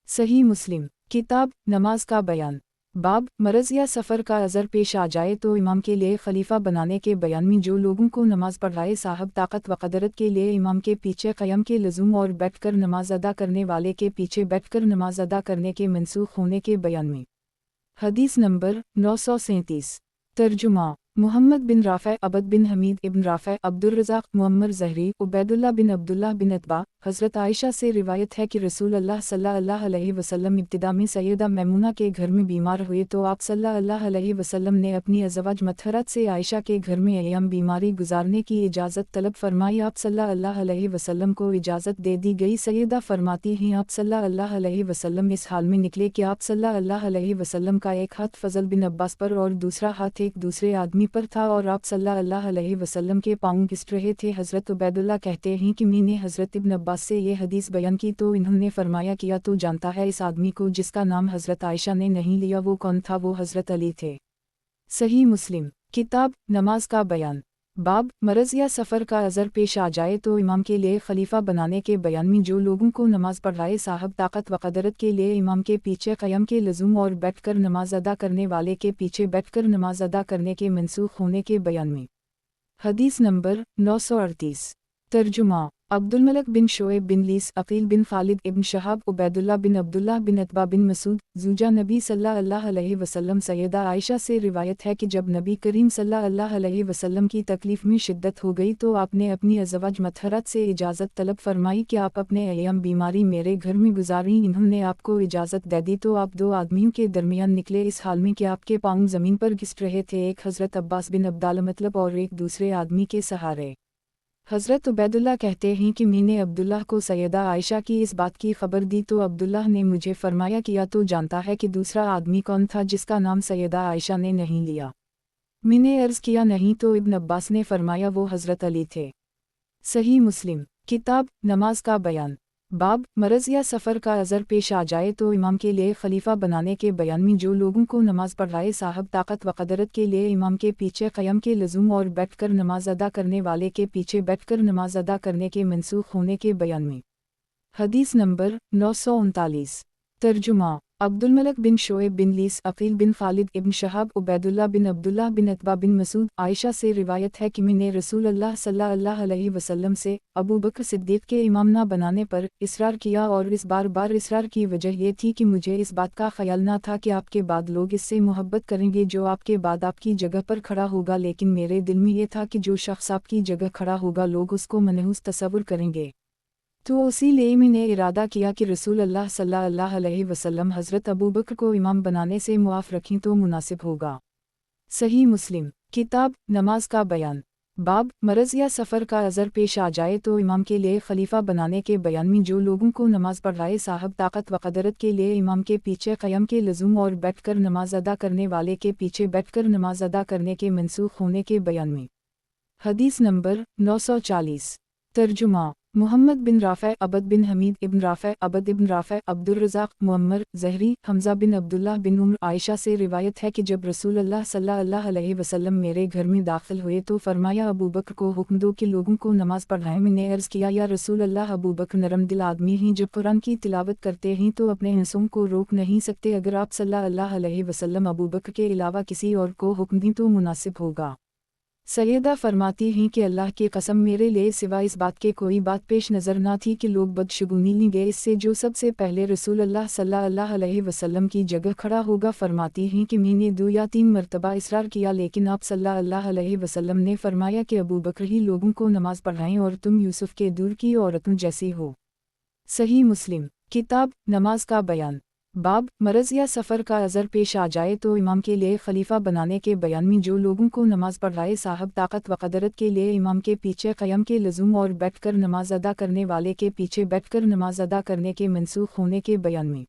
صحیح مسلم کتاب نماز کا بیان، باب مرض یا سفر کا عذر پیش آ جائے تو امام کے لیے خلیفہ بنانے کے بیان میں۔ جو لوگوں کو نماز پڑھائے صاحب طاقت و قدرت کے لیے امام کے پیچھے قیام کے لزوم اور بیٹھ کر نماز ادا کرنے والے کے پیچھے بیٹھ کر نماز ادا کرنے کے منسوخ ہونے کے بیان میں۔ حدیث نمبر 937۔ ترجمہ محمد بن رافع عبد بن حمید ابن رافع عبد الرزاق معمر زہری عبیداللہ بن عبداللہ بن عتبہ حضرت عائشہ سے روایت ہے کہ رسول اللہ صلی اللہ علیہ وسلم ابتدا میں سیدہ میمونہ کے گھر میں بیمار ہوئے تو آپ صلی اللہ علیہ وسلم نے اپنی ازواج مطہرات سے عائشہ کے گھر میں ایام بیماری گزارنے کی اجازت طلب فرمائی۔ آپ صلی اللہ علیہ وسلم کو اجازت دے دی گئی۔ سیدہ فرماتی ہیں آپ صلی اللہ علیہ وسلم اس حال میں نکلے کہ آپ صلی اللہ علیہ وسلم کا ایک ہاتھ فضل بن عباس پر اور دوسرا ہاتھ ایک دوسرے آدمی پر تھا، اور آپ صلی اللہ علیہ وسلم کے پاؤں گھس رہے تھے۔ حضرت عبیداللہ کہتے ہیں کہ میں نے حضرت ابن عباس अब्बास से ये हदीस बयान की तो इन्होंने फरमाया किया तो जानता है इस आदमी को जिसका नाम हज़रत आयशा ने नहीं लिया वो कौन था? वो हज़रत अली थे। सही मुस्लिम किताब नमाज का बयान बाब मरज़ या सफ़र का अज़र पेश आ जाए तो इमाम के लिए खलीफा बनाने के बयान में जो लोगों को नमाज पढ़ाए साहब ताकत व क़दरत के लिए इमाम के पीछे क़याम के लज़ूम और बैठकर नमाज अदा करने वाले के पीछे बैठकर नमाज अदा करने के मनसूख होने के बयान में। हदीस नंबर 938 तर्जुमा अब्दुल मलिक बिन शोएब बिन लीस अकील बिन खालिद इब्न शहाब उबैदुल्लाह बिन अब्दुल्लाह बिन अतबा बिन मसूद जूजा नबी सल्लल्लाहु अलैहि वसल्लम सैयदा आयशा से रिवायत है कि जब नबी करीम सल्लल्लाहु अलैहि वसल्लम की तकलीफ़ में शिद्दत हो गई तो आपने अपनी अज़वाज मतहरत से इजाज़त तलब फरमाई कि आप अपने अय्याम बीमारी मेरे घर में गुजारी। इन्होंने आपको इजाज़त दे दी तो आप दो आदमियों के दरमियान निकले इस हाल में कि आपके पाँव ज़मीन पर घिस रहे थे, एक हज़रत अब्बास बिन अब्दाल मतलब और एक दूसरे आदमी के सहारे। हज़रत उबैदुल्लाह कहते हैं कि मैंने अब्दुल्लाह को सैयदा आयशा की इस बात की खबर दी तो अब्दुल्लाह ने मुझे फरमाया किया तो जानता है कि दूसरा आदमी कौन था जिसका नाम सैयदा आयशा ने नहीं लिया? मैंने अर्ज़ किया नहीं तो इब्न अब्बास ने फरमाया वो हज़रत अली थे। सही मुस्लिम किताब नमाज का बयान बाब मरज़ या सफ़र का अज़र पेश आ जाए तो इमाम के लिए खलीफा बनाने के बयान में जो लोगों को नमाज पढ़ाए साहब ताकत व क़दरत के लिए इमाम के पीछे क़याम के लज़ूम और बैठकर नमाज अदा करने वाले के पीछे बैठकर नमाज अदा करने के मनसूख होने के बयान में। हदीस नंबर 939 तर्जुमा अब्दुल मलिक बिन शोएब बिन लीस अकील बिन खालिद इब्न शहाब उबैदुल्लाह बिन अब्दुल्लाह बिन अतबा बिन मसूद आयशा से रिवायत है कि मैंने रसूलुल्लाह सल्लल्लाहु अलैहि वसल्लम से अबू बकर सिद्दीक़ के इमाम ना बनाने पर इसरार किया और इस बार इसरार की वजह ये थी कि मुझे इस बात का ख्याल ना था कि आपके बाद लोग इससे मोहब्बत करेंगे जो आपके बाद आपकी जगह पर खड़ा होगा, लेकिन मेरे दिल में ये था कि जो शख्स आपकी जगह खड़ा होगा लोग उसको मनहूस तसव्वुर करेंगे। तो इसीलिए मैंने इरादा किया कि रसूलुल्लाह सल्लल्लाहु अलैहि वसल्लम हज़रत अबू बकर को इमाम बनाने से मुआफ़ रखें तो मुनासिब होगा। सही मुस्लिम किताब नमाज का बयान बाब मरज़ या सफ़र का अज़र पेश आ जाए तो इमाम के लिए खलीफा बनाने के बयान में जो लोगों को नमाज पढ़ाए साहब ताकत व क़दरत के लिए इमाम के पीछे क़याम के लज़ूम और बैठकर नमाज अदा करने वाले के पीछे बैठकर नमाज अदा करने के मनसूख होने के बयान में। हदीस नंबर 940 तर्जुमा मोहम्मद बिन राफ़े अबद बिन हमीद इब्न राफ़े अबद इब्न राफ़े अब्दुर्रज़ाक़ मुअम्मर ज़हरी हमज़ा बिन अब्दुल्लाह बिन उम्र आयशा से रिवायत है कि जब रसूलुल्लाह सल्लल्लाहु अलैहि वसल्लम मेरे घर में दाखिल हुए तो फरमाया अबू बकर को हुक्म दो कि लोगों को नमाज पढ़ाएं। मैंने अर्ज़ किया या रसूलल्लाह अबू बकर नरम दिल आदमी हैं, जब कुरान की तिलावत करते हैं तो अपने हंसों को रोक नहीं सकते, अगर आप सल्लल्लाहु अलैहि वसल्लम अबू बकर के अलावा किसी और को हुक्म दें तो मुनासिब होगा। सैयदा फरमाती हैं कि अल्लाह की कसम मेरे लिए सिवा इस बात के कोई बात पेश नज़र ना थी कि लोग बदशगुनी लेंगे इससे जो सबसे पहले रसूलुल्लाह सल्लल्लाहु अलैहि वसल्लम की जगह खड़ा होगा। फरमाती हैं कि मैंने 2 या 3 मरतबा इसरार किया लेकिन आप सल्लल्लाहु अलैहि वसल्लम ने फरमाया कि अबू बकर ही लोगों को नमाज पढ़ाएं और तुम यूसुफ के दूर की औरतों जैसी हो। सही मुस्लिम किताब नमाज का बयान बाब मरज़ या सफ़र का अज़र पेश आ जाए तो इमाम के लिए खलीफा बनाने के बयान में जो लोगों को नमाज पढ़ाए साहब ताकत व क़दरत के लिए इमाम के पीछे क़याम के लज़ूम और बैठकर नमाज अदा करने वाले के पीछे बैठकर नमाज अदा करने के मनसूख होने के बयान में।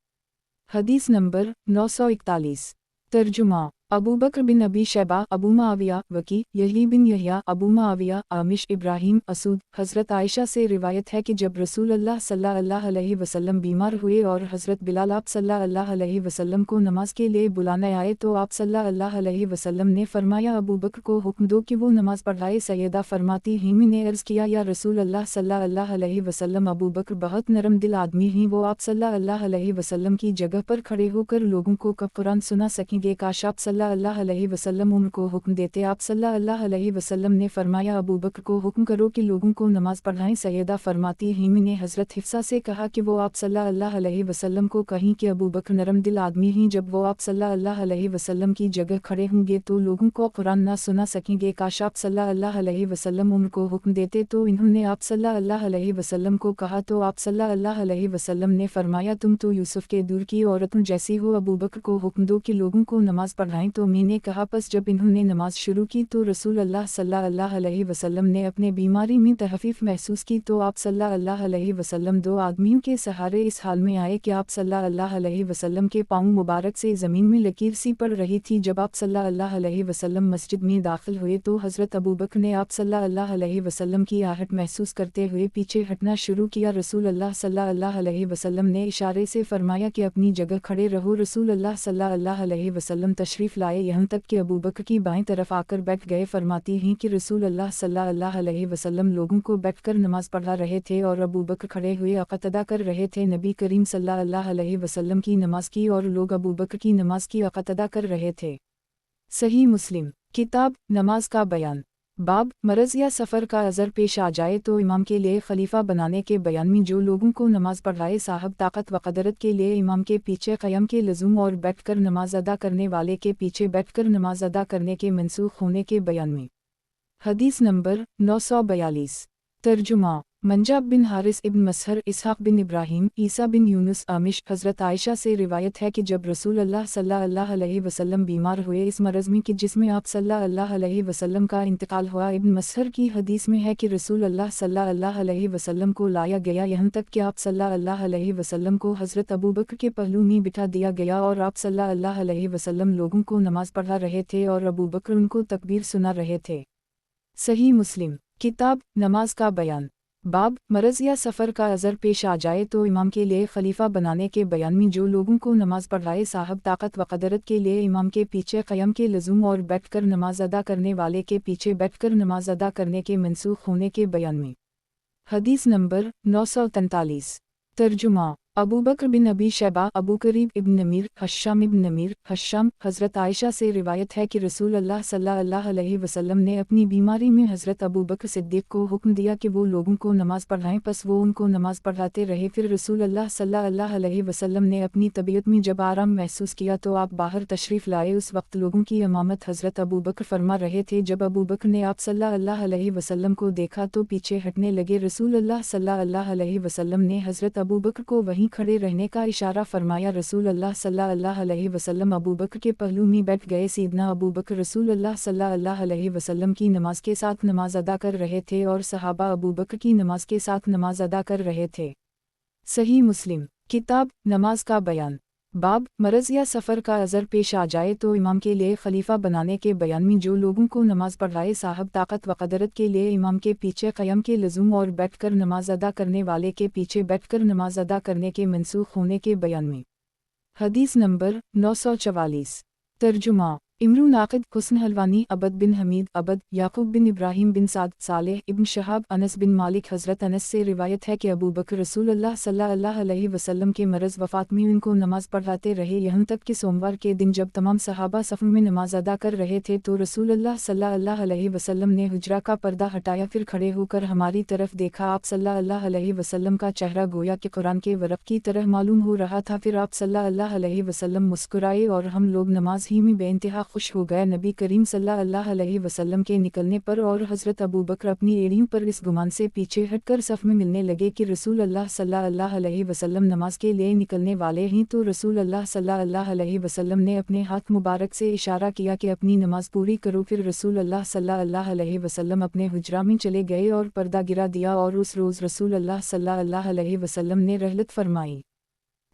हदीस नंबर 941 तर्जुमा अबू बकर बिन अबी शैबा अबू मुआविया वकी यही बिन यहया अबू मुआविया आमिश इब्राहिम असूद हज़रत आयशा से रिवायत है कि जब रसूलुल्लाह सल्लल्लाहु अलैहि वसल्लम बीमार हुए और हज़रत बिलाल आप सल्लल्लाहु अलैहि वसल्लम को नमाज के लिए बुलाने आए तो आप सल्लल्लाहु अलैहि वसल्लम ने फरमाया अबू बकर को हुक्म दो कि वो नमाज पढ़ाए। सैयदा फरमाती हैं मैंने अर्ज़ किया या रसूलुल्लाह सल्लल्लाहु अलैहि वसल्लम अबू बकर बहुत नरम दिल आदमी हैं, वो आप सल्लल्लाहु अलैहि वसल्लम की जगह पर खड़े होकर लोगों को कब कुरान सुना सकेंगे। काश आप सल्लल्लाहु अलैहि वसल्लम उम्र को हुक्म देते। आप सल्लल्लाहु अलैहि वसल्लम ने फरमाया अबू बकर को हुक्म करो कि लोगों को नमाज पढ़ाएं। सैयदा फरमाती हैं मैंने हज़रत हिफ्सा से कहा कि वो आप सल्लल्लाहु अलैहि वसल्लम को कहीं कि अबू बकर नरम दिल आदमी हैं, जब वो आप सल्लल्लाहु अलैहि वसल्लम की जगह खड़े होंगे तो लोगों को कुरान ना सुना सकेंगे। काश आप सल्लल्लाहु अलैहि वसल्लम उम्र को हुक्म देते। तो इन्होंने आप सल्लल्लाहु अलैहि वसल्लम को कहा तो आप सल्लल्लाहु अलैहि वसल्लम ने फरमाया तुम तो यूसुफ के दूर की औरतों जैसी हो। अबू बकर को हुक्म दो कि लोगों को नमाज पढ़ाएं تو میں نے کہا پس جب انہوں نے نماز شروع کی تو رسول اللہ صلی اللہ علیہ وسلم نے اپنے بیماری میں تخفیف محسوس کی تو آپ صلی اللہ علیہ وسلم دو آدمیوں کے سہارے اس حال میں آئے کہ آپ صلی اللہ علیہ وسلم کے پاؤں مبارک سے زمین میں لکیر سی پڑ رہی تھی۔ جب آپ صلی اللہ علیہ وسلم مسجد میں داخل ہوئے تو حضرت ابوبکر نے آپ صلی اللہ علیہ وسلم کی آہٹ محسوس کرتے ہوئے پیچھے ہٹنا شروع کیا۔ رسول اللہ صلی اللہ علیہ وسلم نے اشارے سے فرمایا کہ اپنی جگہ کھڑے رہو۔ رسول اللہ صلی اللہ علیہ وسلم تشریف لائے یہاں تک کہ ابوبکر کی بائیں طرف آ کر بیٹھ گئے۔ فرماتی ہیں کہ رسول اللہ صلی اللہ علیہ وسلم لوگوں کو بیٹھ کر نماز پڑھا رہے تھے اور ابوبکر کھڑے ہوئے اقتدا کر رہے تھے۔ نبی کریم صلی اللہ علیہ وسلم کی نماز کی اور لوگ ابوبکر کی نماز کی اقتدا کر رہے تھے۔ صحیح مسلم کتاب نماز کا بیان باب مرض یا سفر کا عذر پیش آ جائے تو امام کے لیے خلیفہ بنانے کے بیان میں جو لوگوں کو نماز پڑھائے صاحب طاقت و قدرت کے لیے امام کے پیچھے قیام کے لزوم اور بیٹھ کر نماز ادا کرنے والے کے پیچھے بیٹھ کر نماز ادا کرنے کے منسوخ ہونے کے بیان میں۔ حدیث نمبر 942 ترجمہ منجاب بن حارث ابن مسہر اسحاق بن ابراہیم عیسیٰ بن یونس آمش حضرت عائشہ سے روایت ہے کہ جب رسول اللہ صلی اللہ علیہ وسلم بیمار ہوئے اس مرض میں کہ جس میں آپ صلی اللہ علیہ وسلم کا انتقال ہوا، ابن مسہر کی حدیث میں ہے کہ رسول اللہ صلی اللہ علیہ وسلم کو لایا گیا یہاں تک کہ آپ صلی اللہ علیہ وسلم کو حضرت ابوبکر کے پہلو میں بٹھا دیا گیا اور آپ صلی اللہ علیہ وسلم لوگوں کو نماز پڑھا رہے تھے اور ابوبکر ان کو تکبیر سنا رہے تھے۔ صحیح مسلم کتاب نماز کا بیان باب مرض یا سفر کا عذر پیش آ جائے تو امام کے لیے خلیفہ بنانے کے بیان میں جو لوگوں کو نماز پڑھائے صاحب طاقت و قدرت کے لیے امام کے پیچھے قیام کے لزوم اور بیٹھ کر نماز ادا کرنے والے کے پیچھے بیٹھ کر نماز ادا کرنے کے منسوخ ہونے کے بیان میں۔ حدیث نمبر 943 ترجمہ ابوبکر بن ابی شیبہ ابو قریب ابن نمیر حشام ابن نمیر حشام حضرت عائشہ سے روایت ہے کہ رسول اللہ صلی اللہ علیہ وسلم نے اپنی بیماری میں حضرت ابوبکر صدیق کو حکم دیا کہ وہ لوگوں کو نماز پڑھائیں، پس وہ ان کو نماز پڑھاتے رہے۔ پھر رسول اللہ صلی اللہ علیہ وسلم نے اپنی طبیعت میں جب آرام محسوس کیا تو آپ باہر تشریف لائے۔ اس وقت لوگوں کی امامت حضرت ابوبکر فرما رہے تھے۔ جب ابوبکر نے آپ صلی اللہ علیہ وسلم کو دیکھا تو پیچھے ہٹنے لگے۔ رسول اللہ صلی اللہ علیہ وسلم نے حضرت ابوبکر کو وہیں کھڑے رہنے کا اشارہ فرمایا۔ رسول اللہ صلی اللہ علیہ وسلم ابوبکر کے پہلو میں بیٹھ گئے۔ سیدنا ابوبکر رسول اللہ صلی اللہ علیہ وسلم کی نماز کے ساتھ نماز ادا کر رہے تھے اور صحابہ ابوبکر کی نماز کے ساتھ نماز ادا کر رہے تھے۔ صحیح مسلم کتاب نماز کا بیان باب مرض یا سفر کا عذر پیش آ جائے تو امام کے لیے خلیفہ بنانے کے بیان میں جو لوگوں کو نماز پڑھائے صاحب طاقت و قدرت کے لیے امام کے پیچھے قیام کے لزوم اور بیٹھ کر نماز ادا کرنے والے کے پیچھے بیٹھ کر نماز ادا کرنے کے منسوخ ہونے کے بیان میں۔ حدیث نمبر 944 ترجمہ امرو ناقد حسن حلوانی عبد بن حمید عبد یعقوب بن ابراہیم بن سعد صالح ابن شہاب انس بن مالک حضرت انس سے روایت ہے کہ ابوبکر رسول اللہ صلی اللہ علیہ وسلم کے مرض وفات میں ان کو نماز پڑھاتے رہے یہاں تک کہ سوموار کے دن جب تمام صحابہ صف میں نماز ادا کر رہے تھے تو رسول اللہ صلی اللہ علیہ وسلم نے حجرہ کا پردہ ہٹایا، پھر کھڑے ہو کر ہماری طرف دیکھا۔ آپ صلی اللہ علیہ وسلم کا چہرہ گویا کہ قرآن کے ورق کی طرح معلوم ہو رہا تھا۔ پھر آپ صلی اللہ علیہ وسلم مسکرائے اور ہم لوگ نماز ہی میں بے انتہا خوش ہو گئے۔ نبی کریم صلی اللہ علیہ وسلم کے نکلنے پر اور حضرت ابوبکر اپنی ایڑیوں پر اس گمان سے پیچھے ہٹ کر صف میں ملنے لگے کہ رسول اللہ صلی اللہ علیہ وسلم نماز کے لیے نکلنے والے ہیں، تو رسول اللہ صلی اللہ علیہ وسلم نے اپنے ہاتھ مبارک سے اشارہ کیا کہ اپنی نماز پوری کرو۔ پھر رسول اللہ صلی اللہ علیہ وسلم اپنے حجرہ میں چلے گئے اور پردہ گرا دیا اور اس روز رسول اللہ صلی اللہ علیہ وسلم نے رحلت فرمائی۔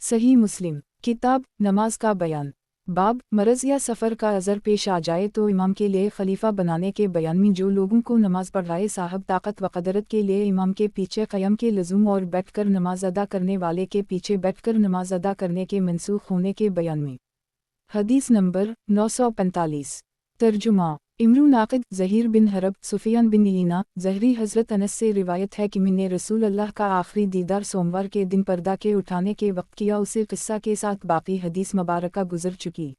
صحیح مسلم کتاب نماز کا بیان باب مرض یا سفر کا عذر پیش آ جائے تو امام کے لیے خلیفہ بنانے کے بیان میں جو لوگوں کو نماز پڑھائے صاحب طاقت و قدرت کے لیے امام کے پیچھے قیام کے لزوم اور بیٹھ کر نماز ادا کرنے والے کے پیچھے بیٹھ کر نماز ادا کرنے کے منسوخ ہونے کے بیان میں۔ حدیث نمبر 945 ترجمہ امرو ناقد زہیر بن حرب سفیان بن عیینہ زہری حضرت انس سے روایت ہے کہ میں نے رسول اللہ کا آخری دیدار سوموار کے دن پردہ کے اٹھانے کے وقت کیا، اسے قصہ کے ساتھ باقی حدیث مبارکہ گزر چکی۔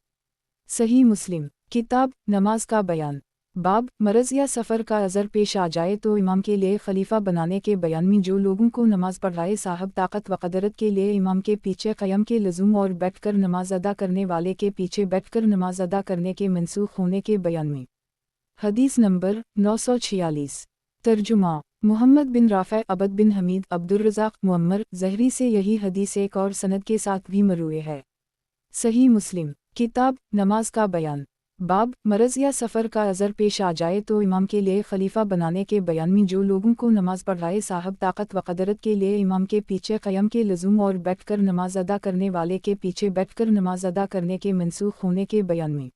صحیح مسلم کتاب نماز کا بیان باب مرض یا سفر کا عذر پیش آ جائے تو امام کے لیے خلیفہ بنانے کے بیان میں جو لوگوں کو نماز پڑھائے صاحب طاقت و قدرت کے لیے امام کے پیچھے قیام کے لزوم اور بیٹھ کر نماز ادا کرنے والے کے پیچھے بیٹھ کر نماز ادا کرنے کے منسوخ ہونے کے بیان میں۔ حدیث نمبر 946 ترجمہ محمد بن رافع عبد بن حمید عبد الرزاق معمر زہری سے یہی حدیث ایک اور سند کے ساتھ بھی مروی ہے۔ صحیح مسلم کتاب نماز کا بیان बाब मरज़ या सफ़र का अज़र पेश आ जाए तो इमाम के लिए खलीफा बनाने के बयान में जो लोगों को नमाज पढ़ाए साहब ताकत व क़दरत के लिए इमाम के पीछे क़याम के लज़ूम और बैठकर नमाज अदा करने वाले के पीछे बैठकर नमाज अदा करने के मनसूख होने के बयान में।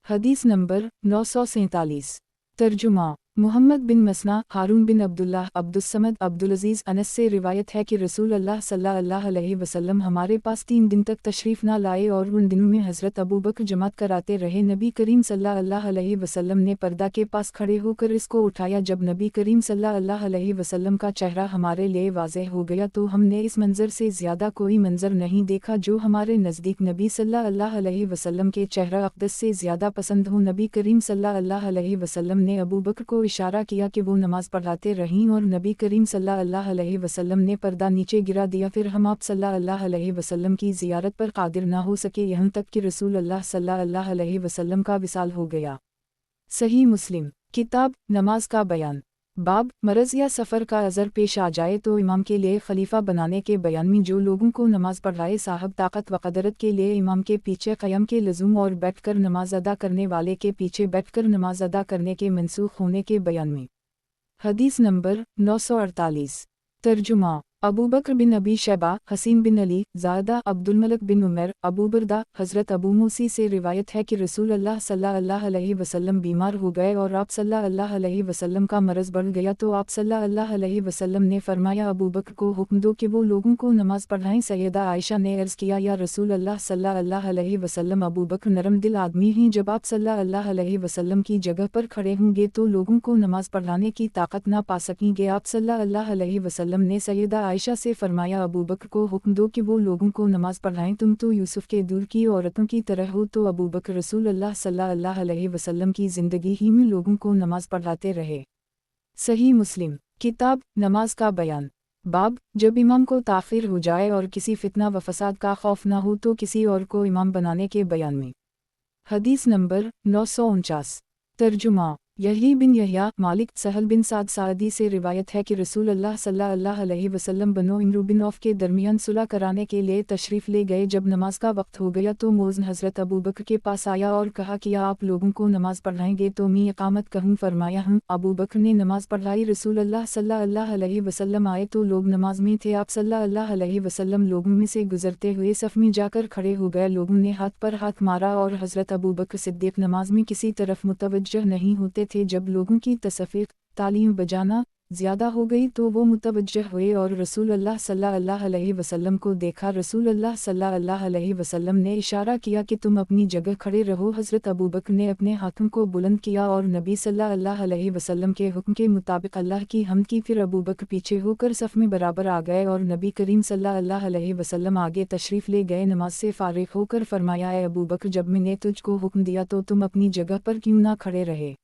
हदीस नंबर 947। तर्जुमा मुहम्मद बिन मसना, हारून बिन अब्दुल्लाह, अब्दुस्समद, अब्दुल-अज़ीज़ अनस से रिवायत है कि रसूल अल्लाह सल्लल्लाहु अलैहि वसल्लम हमारे पास 3 दिन तक तशरीफ़ ना लाए और उन दिनों में हज़रत अबू बकर जमात कराते रहे। नबी करीम सल्लल्लाहु अलैहि वसल्लम ने पर्दा के पास खड़े होकर इसको उठाया। जब नबी करीम सल्लल्लाहु अलैहि वसल्लम का चेहरा हमारे लिए वाज़ेह हो गया तो हमने इस मंज़र से ज़्यादा कोई मंज़र नहीं देखा जो हमारे नज़दीक नबी सल्लल्लाहु अलैहि वसल्लम के चेहरा अक़दस से ज़्यादा पसंद हो। नबी करीम सल्लल्लाहु अलैहि वसल्लम ने अबू बकर को इशारा किया कि वो नमाज पढ़ाते रहें और नबी करीम सल्लल्लाहु अलैहि वसल्लम ने पर्दा नीचे गिरा दिया। फिर हम आप सल्लल्लाहु अलैहि वसल्लम की ज़ियारत पर कादिर ना हो सके यहाँ तक कि रसूल अल्लाह सल्लल्लाहु अलैहि वसल्लम का विसाल हो गया। सही मुस्लिम किताब नमाज का बयान। बाब मरज़ या सफ़र का अज़र पेश आ जाए तो इमाम के लिए खलीफा बनाने के बयान में जो लोगों को नमाज पढ़ाए साहब ताकत व क़दरत के लिए इमाम के पीछे क़याम के लज़ूम और बैठकर नमाज अदा करने वाले के पीछे बैठकर नमाज अदा करने के मनसूख होने के बयान में। हदीस नंबर 948। तर्जुमा अबू बकर बिन अबी शैबा, हसीन बिन अली, ज़ादा, अब्दुल मलिक बिन उमर, अबू बरदा, हज़रत अबू मूसी से रिवायत है कि रसूल अल्लाह सल्लल्लाहु अलैहि वसल्लम बीमार हो गए और आप सल्लल्लाहु अलैहि वसल्लम का मरज़ बढ़ गया तो आप सल्लल्लाहु अलैहि वसल्लम ने फरमाया अबू बकर को हुक्म दो कि वो लोगों को नमाज पढ़ाएं। सैयदा आयशा ने अर्ज़ किया या रसूल अल्लाह सल्लल्लाहु अलैहि वसल्लम अबू बकर नरम दिल आदमी हैं, जब आप सल्लल्लाहु अलैहि वसल्लम की जगह पर खड़े होंगे तो लोगों को नमाज पढ़ाने की ताकत ना पा सकेंगे। आप सल्लल्लाहु अलैहि वसल्लम ने सैयदा आयशा से फरमाया अबू बकर को हुक्म दो कि वो लोगों को नमाज पढ़ाएं, तुम तो यूसुफ के दूर की औरतों की तरह हो। तो अबू बकर रसूल अल्लाह सल्लल्लाहु अलैहि वसल्लम की ज़िंदगी ही में लोगों को नमाज पढ़ाते रहे। सही मुस्लिम किताब नमाज का बयान। बाब जब इमाम को ताख़ीर हो जाए और किसी फितना व फसाद का खौफ ना हो तो किसी और को इमाम बनाने के बयान में। हदीस नंबर 949। तर्जुमा यही बिन यहया, मालिक, सहल बिन साद सादी से रिवायत है कि रसूल अल्लाह सल्लल्लाहु अलैहि वसल्लम बनो इमरू बिन औफ के दरमियान सुलह कराने के लिए तशरीफ़ ले गए। जब नमाज का वक्त हो गया तो मोज़न हज़रत अबू बकर के पास आया और कहा कि आप लोगों को नमाज पढ़ाएंगे तो मैं इकामत कहूँ। फरमाया हम। अबू बकर ने नमाज पढ़ाई। रसूल अल्लाह सल्लल्लाहु अलैहि वसल्लम आए तो लोग नमाज में थे। आप सल्लल्लाहु अलैहि वसल्लम लोगों में से गुजरते हुए सफ़ में जाकर खड़े हो गए। लोगों ने हाथ पर हाथ मारा और हज़रत अबू बकर सिद्दीक़ नमाज में किसी तरफ मुतवज्जह नहीं होते थे। जब लोगों की तसफ़ीक़ तालीम बजाना ज़्यादा हो गई तो वो मुतवज्जह हुए और रसूल अल्लाह सल्लल्लाहु अलैहि वसल्लम को देखा। रसूल अल्लाह सल्लल्लाहु अलैहि वसल्लम ने इशारा किया कि तुम अपनी जगह खड़े रहो। हज़रत अबू बकर ने अपने हाथों को बुलंद किया और नबी सल्लल्लाहु अलैहि वसल्लम के हुक्म के मुताबिक अल्लाह की हम्द की। फिर अबू बकर पीछे होकर सफ़ में बराबर आ गए और नबी करीम सल्लल्लाहु अलैहि वसल्लम आगे तशरीफ़ ले गए। नमाज से फ़ारिग़ होकर फरमाया ए अबू बकर, जब मैंने तुझको हुक्म दिया तो तुम अपनी जगह पर क्यों ना खड़े रहे?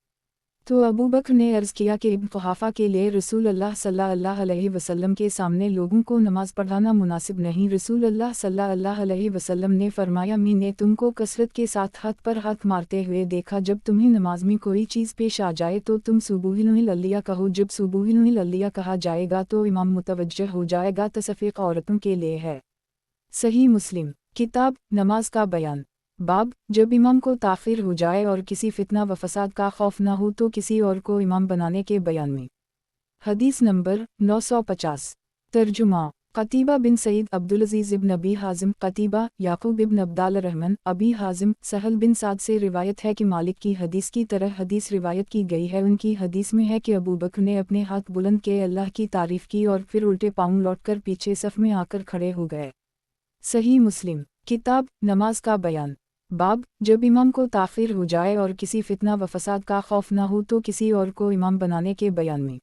तो अबू बकर ने अर्ज़ किया कि इब्न कुहाफ़ा के लिए रसूल अल्लाह सल्लल्लाहु अलैहि वसल्लम के सामने लोगों को नमाज पढ़ाना मुनासिब नहीं। रसूल अल्लाह सल्लल्लाहु अलैहि वसल्लम ने फरमाया मैंने तुमको कसरत के साथ हाथ पर हाथ मारते हुए देखा। जब तुम्हें नमाज में कोई चीज़ पेश आ जाए तो तुम सुबूहिल अल्लिया कहो। जब सुबूहिल अल्लिया कहा जाएगा तो इमाम मुतवज्जह हो जाएगा। तसफ़ीक़ औरतों के लिए है। सही मुस्लिम किताब नमाज का बयान। बाब जब इमाम को ताख़ीर हो जाए और किसी फितना व फसाद का खौफ ना हो तो किसी और को इमाम बनाने के बयान में। हदीस नंबर 950। तर्जुमा क़तीबा बिन सईद, अब्दुल-अज़ीज़ इब्न अबी हाज़िम, क़तीबा याक़ूब इब्न अब्दाल रहमान, अबी हाज़िम, सहल बिन साद से रिवायत है कि मालिक की हदीस की तरह हदीस रिवायत की गई है। उनकी हदीस में है कि अबू बकर ने अपने हाथ बुलंद किए, अल्लाह की तारीफ़ की और फिर उल्टे पाँव लौटकर पीछे सफ़ में आकर खड़े हो गए। सही मुस्लिम किताब नमाज का बयान। बाब जब इमाम को ताख़ीर हो जाए और किसी फितना व फसाद का खौफ ना हो तो किसी और को इमाम बनाने के बयान में।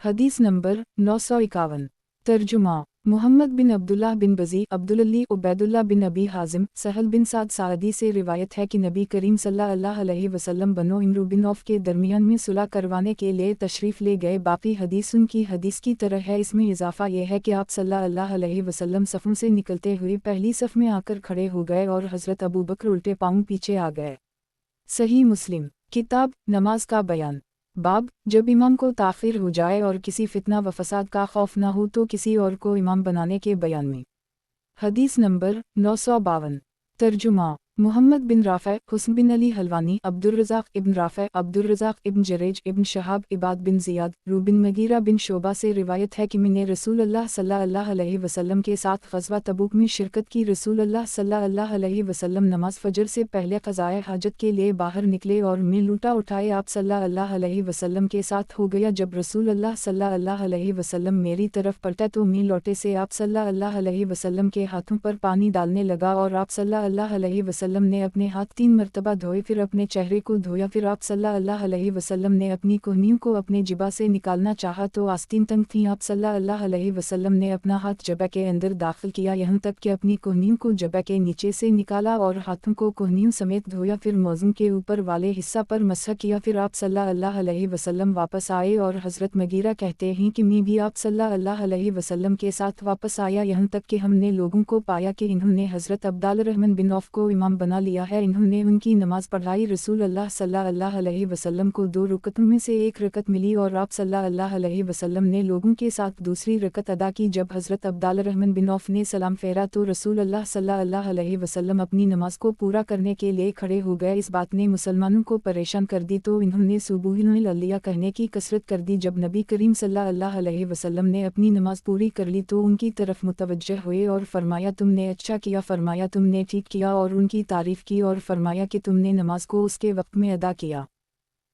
हदीस नंबर 951। तर्जुमा मुहम्मद बिन अब्दुल्लाह बिन बज़ी, अब्दुल्ली, उबैदुल्लाह बिन अबी हाज़िम, सहल बिन साद सादी से रिवायत है कि नबी करीम सल्लल्लाहु अलैहि वसल्लम बनो इमरू बिन औफ के दरमियान में सुलह करवाने के लिए तशरीफ़ ले गए। बाकी हदीस उनकी हदीस की तरह है। इसमें इजाफ़ा यह है कि आप सल्लल्लाहु अलैहि वसल्लम सफ़ों से निकलते हुए पहली सफ़ में आकर खड़े हो गए और हज़रत अबू बकर उल्टे पाँव पीछे आ गए। सही मुस्लिम किताब नमाज का बयान। बाब जब इमाम को ताख़ीर हो जाए और किसी फितना व फसाद का खौफ ना हो तो किसी और को इमाम बनाने के बयान में। हदीस नंबर 952। तर्जुमा محمد بن رافع، حسن بن علی حلوانی، عبدالرزاق ابن رافع، عبدالرزاق ابن جریج، ابن شہاب، عباد بن زیاد، رو بن مغیرہ بن شعبہ سے روایت ہے کہ میں نے رسول اللہ صلی اللہ علیہ وسلم کے ساتھ غزوہ تبوک میں شرکت کی۔ رسول اللہ صلی اللہ علیہ وسلم نماز فجر سے پہلے قضائے حاجت کے لیے باہر نکلے اور میں لوٹا اٹھائے آپ صلی اللہ علیہ وسلم کے ساتھ ہو گیا۔ جب رسول اللہ صلی اللہ علیہ وسلم میری طرف پلٹا تو میں لوٹے سے آپ صلی اللہ علیہ وسلم کے ہاتھوں پر پانی ڈالنے لگا اور آپ صلی اللہ علیہ وسلم نے اپنے ہاتھ 3 مرتبہ دھوئے، پھر اپنے چہرے کو دھویا، پھر آپ صلی اللہ علیہ وسلم نے اپنی کوہنیوں کو اپنے جبہ سے نکالنا چاہا تو آستین تنگ تھیں۔ آپ صلی اللہ علیہ وسلم نے اپنا ہاتھ جبہ کے اندر داخل کیا یہاں تک کہ اپنی کوہنیوں کو جبہ کے نیچے سے نکالا اور ہاتھوں کو کوہنیوں سمیت دھویا، پھر موزوں کے اوپر والے حصہ پر مسح کیا۔ پھر آپ صلی اللہ علیہ وسلم واپس آئے اور حضرت مغیرہ کہتے ہیں کہ میں بھی آپ صلی اللہ علیہ وسلم کے ساتھ واپس آیا، یہاں تک کہ ہم نے لوگوں کو پایا کہ انہوں نے حضرت عبدالرحمن بن عوف کو امام بنا لیا ہے، انہوں نے ان کی نماز پڑھائی۔ رسول اللہ صلی اللہ علیہ وسلم کو 2 رکعتوں میں سے 1 رکعت ملی اور آپ صلی اللہ علیہ وسلم نے لوگوں کے ساتھ دوسری رکعت ادا کی۔ جب حضرت عبدالرحمن بن عوف نے سلام پھیرا تو رسول اللہ صلی اللہ علیہ وسلم اپنی نماز کو پورا کرنے کے لیے کھڑے ہو گئے۔ اس بات نے مسلمانوں کو پریشان کر دی تو انہوں نے سبحان اللہ کہنے کی کثرت کر دی۔ جب نبی کریم صلی اللہ علیہ وسلم نے اپنی نماز پوری کر لی تو ان کی طرف متوجہ ہوئے اور فرمایا تم نے اچھا کیا، فرمایا تم نے ٹھیک کیا، اور ان کی تعریف کی اور فرمایا کہ تم نے نماز کو اس کے وقت میں ادا کیا۔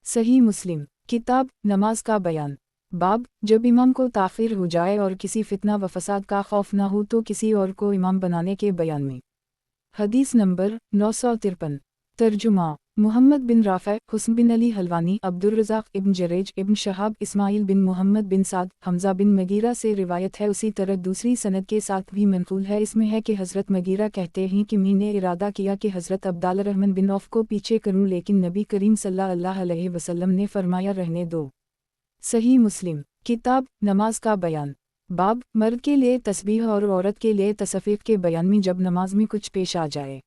صحیح مسلم کتاب نماز کا بیان۔ باب جب امام کو تاخیر ہو جائے اور کسی فتنہ و فساد کا خوف نہ ہو تو کسی اور کو امام بنانے کے بیان میں۔ حدیث نمبر 953۔ ترجمہ محمد بن رافع، حسن بن علی حلوانی، عبدالرزاق ابن جریج، ابن شہاب، اسماعیل بن محمد بن سعد، حمزہ بن مغیرہ سے روایت ہے، اسی طرح دوسری سند کے ساتھ بھی منقول ہے۔ اس میں ہے کہ حضرت مغیرہ کہتے ہیں کہ میں نے ارادہ کیا کہ حضرت عبدالرحمن بن عوف کو پیچھے کروں، لیکن نبی کریم صلی اللہ علیہ وسلم نے فرمایا رہنے دو۔ صحیح مسلم کتاب نماز کا بیان۔ باب مرد کے لیے تسبیح اور عورت کے لیے تصفیق کے بیان میں جب نماز میں کچھ پیش آ جائے۔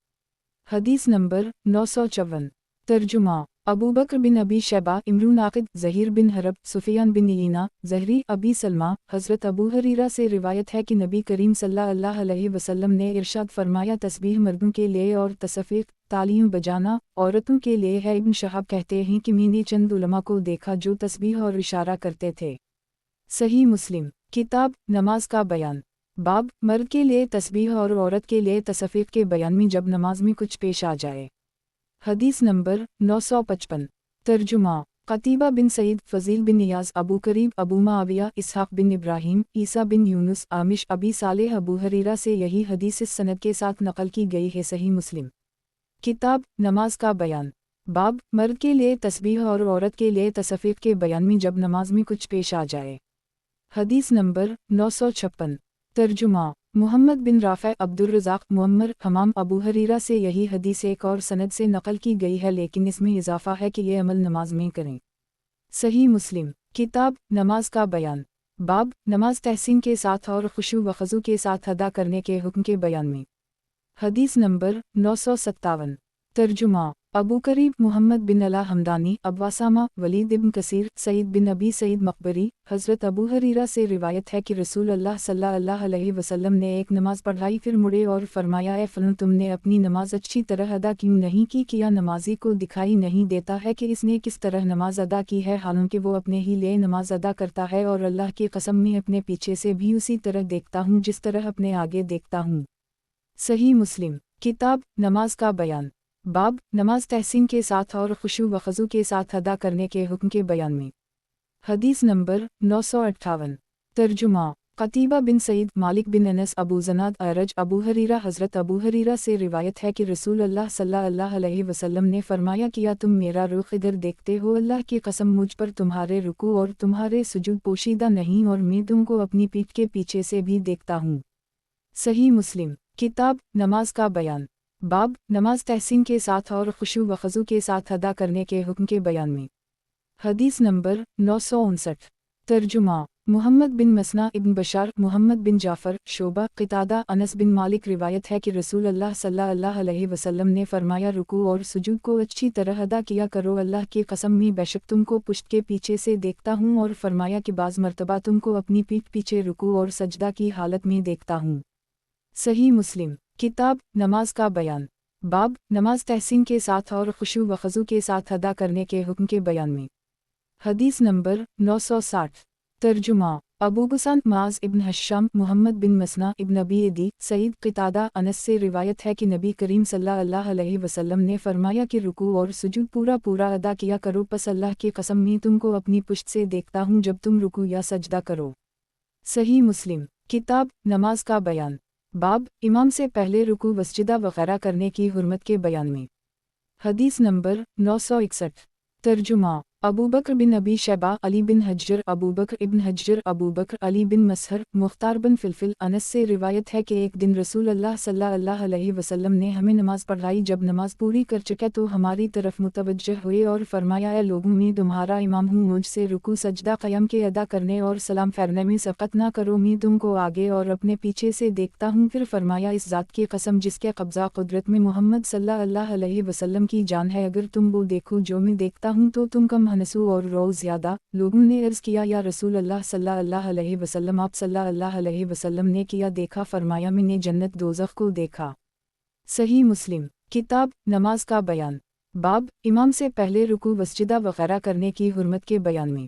حدیث نمبر 954۔ ترجمہ ابو بکر بن ابی شیبہ، امرؤ عاقد، زہیر بن حرب، سفیان بن عیینہ، زہری، ابی سلمہ، حضرت ابو ہریرہ سے روایت ہے کہ نبی کریم صلی اللہ علیہ وسلم نے ارشاد فرمایا تسبیح مردوں کے لیے اور تصفیق تعلیم بجانا عورتوں کے لیے ہے۔ ابن شہاب کہتے ہیں کہ میں نے چند علماء کو دیکھا جو تسبیح اور اشارہ کرتے تھے۔ صحیح مسلم کتاب نماز کا بیان۔ باب مرد کے لیے تسبیح اور عورت کے لیے تصفیق کے بیان میں جب نماز میں کچھ پیش آ جائے۔ حدیث نمبر 955۔ ترجمہ قتیبہ بن سعید، فضیل بن نیاز، ابو کریب، ابو معاویہ، اسحاق بن ابراہیم، عیسیٰ بن یونس، عامش، ابی صالح، ابو ہریرہ سے یہی حدیث اس سند کے ساتھ نقل کی گئی ہے۔ صحیح مسلم کتاب نماز کا بیان۔ باب مرد کے لیے تسبیح اور عورت کے لیے تصفیق کے بیان میں جب نماز میں کچھ پیش آ جائے۔ حدیث نمبر 956۔ ترجمہ محمد بن رافع، عبدالرزاق، معمر، حمام، ابو ہریرہ سے یہی حدیث ایک اور سند سے نقل کی گئی ہے، لیکن اس میں اضافہ ہے کہ یہ عمل نماز میں کریں۔ صحیح مسلم کتاب نماز کا بیان۔ باب نماز تحسین کے ساتھ اور خشوع و خضوع کے ساتھ ادا کرنے کے حکم کے بیان میں۔ حدیث نمبر 957۔ ترجمہ ابو کریب محمد بن علا حمدانی، ابو اسامہ، ولید بن کثیر، سعید بن ابی سعید مقبری، حضرت ابو ہریرہ سے روایت ہے کہ رسول اللہ صلی اللہ علیہ وسلم نے ایک نماز پڑھائی، پھر مڑے اور فرمایا اے فلاں تم نے اپنی نماز اچھی طرح ادا کیوں نہیں کی؟ کیا نمازی کو دکھائی نہیں دیتا ہے کہ اس نے کس طرح نماز ادا کی ہے، حالانکہ وہ اپنے ہی لیے نماز ادا کرتا ہے، اور اللہ کی قسم میں اپنے پیچھے سے بھی اسی طرح دیکھتا ہوں جس طرح اپنے آگے دیکھتا ہوں۔ صحیح مسلم کتاب نماز کا بیان۔ باب نماز تحسین کے ساتھ اور خشوع و خضوع کے ساتھ ادا کرنے کے حکم کے بیان میں۔ حدیث نمبر 958۔ ترجمہ قتیبہ بن سعید، مالک بن انس، ابو زناد، اعرج، ابو ہریرہ، حضرت ابو ہریرہ سے روایت ہے کہ رسول اللہ صلی اللہ علیہ وسلم نے فرمایا کیا تم میرا رخ ادھر دیکھتے ہو؟ اللہ کی قسم مجھ پر تمہارے رکوع اور تمہارے سجود پوشیدہ نہیں، اور میں تم کو اپنی پیٹھ کے پیچھے سے بھی دیکھتا ہوں۔ صحیح مسلم کتاب نماز کا بیان۔ باب نماز تحسین کے ساتھ اور خشوع و خضوع کے ساتھ ادا کرنے کے حکم کے بیان میں۔ حدیث نمبر 959۔ ترجمہ محمد بن مسنہ ابن بشار، محمد بن جعفر، شعبہ، قتادہ، انس بن مالک روایت ہے کہ رسول اللہ صلی اللہ علیہ وسلم نے فرمایا رکوع اور سجود کو اچھی طرح ادا کیا کرو، اللہ کی قسم میں بے شک تم کو پشت کے پیچھے سے دیکھتا ہوں، اور فرمایا کہ بعض مرتبہ تم کو اپنی پیٹھ پیچھے رکوع اور سجدہ کی حالت میں دیکھتا ہوں۔ صحیح مسلم کتاب نماز کا بیان۔ बाब नमाज तहसीन के साथ और खुशू व खज़ू के साथ अदा करने के हुक्म के बयान में। हदीस नंबर 960। तर्जुमा अबू गुसांत माज इब्न हश्शाम मुहम्मद बिन मसना इब्न अबी एदी सईद क़ितादा अनस से रिवायत है कि नबी करीम सल्लल्लाहु अलैहि वसल्लम ने फरमाया कि रुकू और सुजूद पूरा पूरा अदा किया करो, पस अल्लाह की कसम मैं तुमको अपनी पुश्त से देखता हूँ जब तुम रुकू या सजदा करो। सही मुस्लिम किताब नमाज का बयान। बाब इमाम से पहले रुकू वसजदा वगैरह करने की हुर्मत के बयान में। हदीस नंबर 961। तर्जुमा अबू बकर बिन अबी शैबा अली बिन हज्जर अबू बकर इब्न हज्जर अबू बकर अली बिन मसहर मुख्तार बिन फिलफिल अनस से रिवायत है कि एक दिन रसूल अल्लाह सल्लल्लाहु अलैहि वसल्लम ने हमें नमाज पढ़ाई। जब नमाज पूरी कर चुका तो हमारी तरफ मुतवज्जह हुए और फरमाया, ऐ लोगों, मैं तुम्हारा इमाम हूँ, मुझसे रुकू सजदा क़याम के अदा करने और सलाम फेरने में सबक़त ना करो, मैं तुमको आगे और अपने पीछे से देखता हूँ। फिर फरमाया, इस ज़ात की कसम जिसके कब्ज़ा कुदरत में मोहम्मद सल्लल्लाहु अलैहि वसल्लम की जान है, अगर तुम वो देखो जो मैं देखता हूँ तो तुम कम हनसू और रो ज़्यादा। लोगों ने अर्ज़ किया, या रसूल अल्लाह सल्लल्लाहु अलैहि वसल्लम, आप सल्लल्लाहु अलैहि वसल्लम ने किया देखा? फरमाया, मैंने जन्नत दोज़ख को देखा। सही मुस्लिम किताब नमाज का बयान। बाब इमाम से पहले रुकू वसजदा वगैरह करने की हुर्मत के बयान में।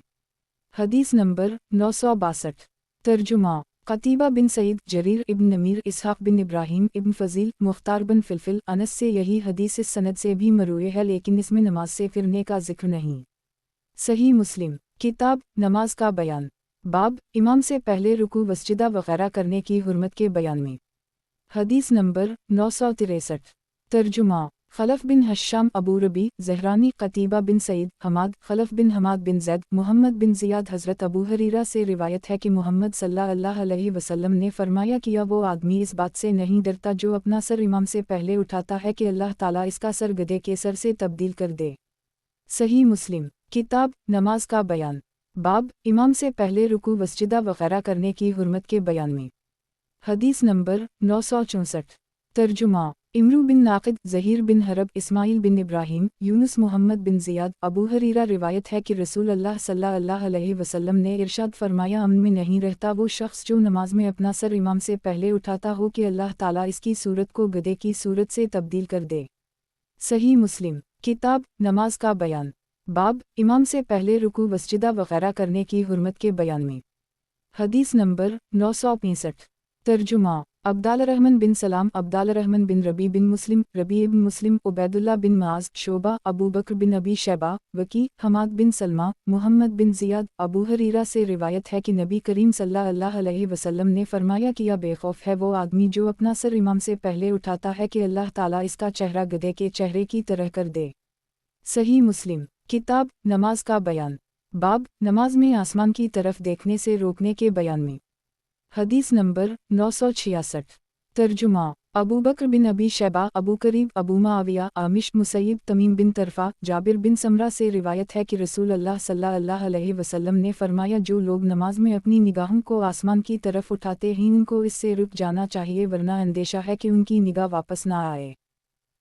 हदीस नंबर 962। तर्जुमा क़तीबा बिन सईद जरीर इब्न नमीर इसहाक़ बिन इब्राहीम इब्न फ़ज़ील मुख्तार बिन फिलफिल अनस से यही हदीस इस सनद से भी मरूए है, लेकिन इसमें नमाज से फिरने का जिक्र नहीं। सही मुस्लिम किताब नमाज का बयान। बाब इमाम से पहले रुकू वसजदा वगैरह करने की हुर्मत के बयान में। हदीस नंबर 963। तर्जुमा खलफ बिन हश्शाम अबू रबी ज़हरानी क़तीबा बिन सईद हमाद खलफ बिन हमाद बिन ज़ैद मुहम्मद बिन ज़ियाद हज़रत अबू हरीरा से रिवायत है कि मोहम्मद सल्लल्लाहु अलैहि वसल्लम ने फरमाया कि वो आदमी इस बात से नहीं डरता जो अपना सर इमाम से पहले उठाता है कि अल्लाह ताला इसका सर गधे के सर से तब्दील कर दे। सही मुस्लिम किताब नमाज का बयान। बाब इमाम से पहले रुकू वसजदा वगैरह करने की हुर्मत के बयान में। हदीस नंबर 964। तर्जुमा इमरू बिन नाक़िद ज़हीर बिन हरब इस्माइल बिन इब्राहीम यूनुस मुहम्मद बिन ज़ियाद अबू हरीरा रिवायत है कि रसूल अल्लाह सल्लल्लाहु अलैहि वसल्लम ने इरशाद फरमाया, अमन में नहीं रहता वो शख्स जो नमाज में अपना सर इमाम से पहले उठाता हो कि अल्लाह ताला इसकी सूरत को गधे की सूरत से तब्दील कर दे। सही मुस्लिम किताब नमाज का बयान। बाब इमाम से पहले रुकू वसजदा वगैरह करने की हुर्मत के बयान में। हदीस नंबर 965। तर्जुमा अब्दाल रहमान बिन सलाम अब्दाल रहमान बिन रबी बिन मुस्लिम रबी इब्न मुस्लिम उबैदुल्लाह बिन माज शोबा अबू बकर बिन अबी शैबा वकी हमाद बिन सलमा मुहम्मद बिन ज़ियाद अबू हरीरा से रिवायत है कि नबी करीम सल्लल्लाहु अलैहि वसल्लम ने फरमाया कि बेखौफ है वो आदमी जो अपना सर इमाम से पहले उठाता है कि अल्लाह ताला इसका चेहरा गधे के चेहरे की तरह कर दे। सही मुस्लिम किताब नमाज का बयान। बाब नमाज में आसमान की तरफ देखने से रोकने के बयान में। हदीस नंबर 966। तर्जुमा अबू बकर बिन अबी शैबा अबू करीब अबू मुआविया आमिश मुसैब तमीम बिन तरफा जाबिर बिन समरा से रिवायत है कि रसूल अल्लाह सल्लल्लाहु अलैहि वसल्लम ने फरमाया, जो लोग नमाज में अपनी निगाहों को आसमान की तरफ उठाते हैं उनको इससे रुक जाना चाहिए, वरना अंदेशा है कि उनकी निगाह वापस ना आए।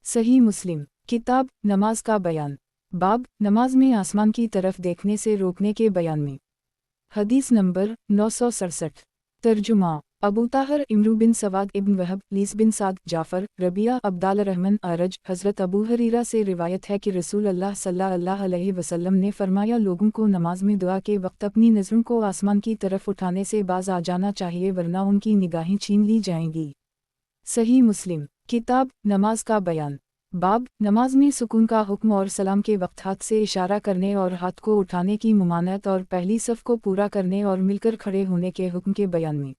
सही मुस्लिम किताब नमाज का बयान। बाब नमाज में आसमान की तरफ देखने से रोकने के बयान में। हदीस नंबर 967। तर्जुमा अबू ताहर इमरू बिन सवाद इब्न वहब लीस बिन साद जाफ़र रबिया अब्दाल रहमान अरज हज़रत अबू हरीरा से रिवायत है कि रसूल अल्लाह सल्लल्लाहु अलैहि वसल्लम ने फरमाया, लोगों को नमाज में दुआ के वक्त अपनी नज़रों को आसमान की तरफ उठाने से बाज आ जाना चाहिए, वरना उनकी निगाहें छीन ली जाएंगी। सही मुस्लिम किताब नमाज का बयान। बाब नमाज में सुकून का हुक्म और सलाम के वक्त हाथ से इशारा करने और हाथ को उठाने की मुमानत और पहली सफ़ को पूरा करने और मिलकर खड़े होने के हुक्म के बयान में।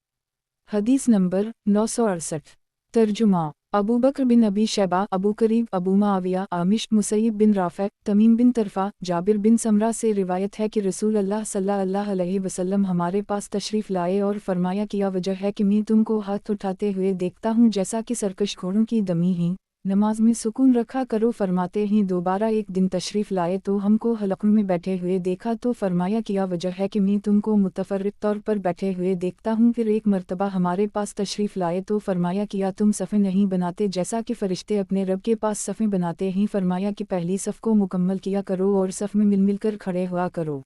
हदीस नंबर 968। तर्जुमा अबू बकर बिन अबी शैबा अबू करीब अबू मुआविया आमिश मुसैब बिन राफ़े तमीम बिन तरफा जाबिर बिन समरा से रिवायत है कि रसूल अल्लाह सल्लल्लाहु अलैहि वसल्लम हमारे पास तशरीफ़ लाए और फरमाया, किया वजह है कि मैं तुमको हाथ उठाते हुए देखता हूँ जैसा कि सरकश घोड़ों की दमी ही नमाज में सुकून रखा करो। फरमाते ही दोबारा एक दिन तशरीफ़ लाए तो हमको हलक़ों में बैठे हुए देखा तो फरमाया, किया वजह है कि मैं तुमको मुतफ़र्रिक़ तौर पर बैठे हुए देखता हूँ। फिर एक मर्तबा हमारे पास तशरीफ़ लाए तो फरमाया, किया तुम सफ़ें नहीं बनाते जैसा कि फ़रिश्ते अपने रब के पास सफ़ें बनाते हैं? फरमाया कि पहली सफ़ को मुकम्मल किया करो और सफ़ में मिल मिल कर खड़े हुआ करो।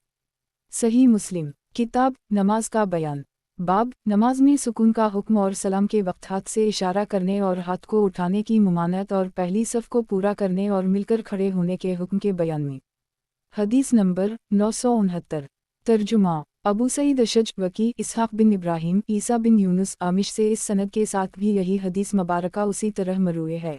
सही मुस्लिम किताब नमाज का बयान। बाब नमाज में सुकून का हुक्म और सलाम के वक्त हाथ से इशारा करने और हाथ को उठाने की ममानत और पहली सफ़ को पूरा करने और मिलकर खड़े होने के हुक्म के बयान में। हदीस नंबर 969। तर्जुमा अबू सईद अशज वकी इसहाक बिन इब्राहिम ईसा बिन यूनुस आमिश से इस सनद के साथ भी यही हदीस मुबारका उसी तरह मरूए है।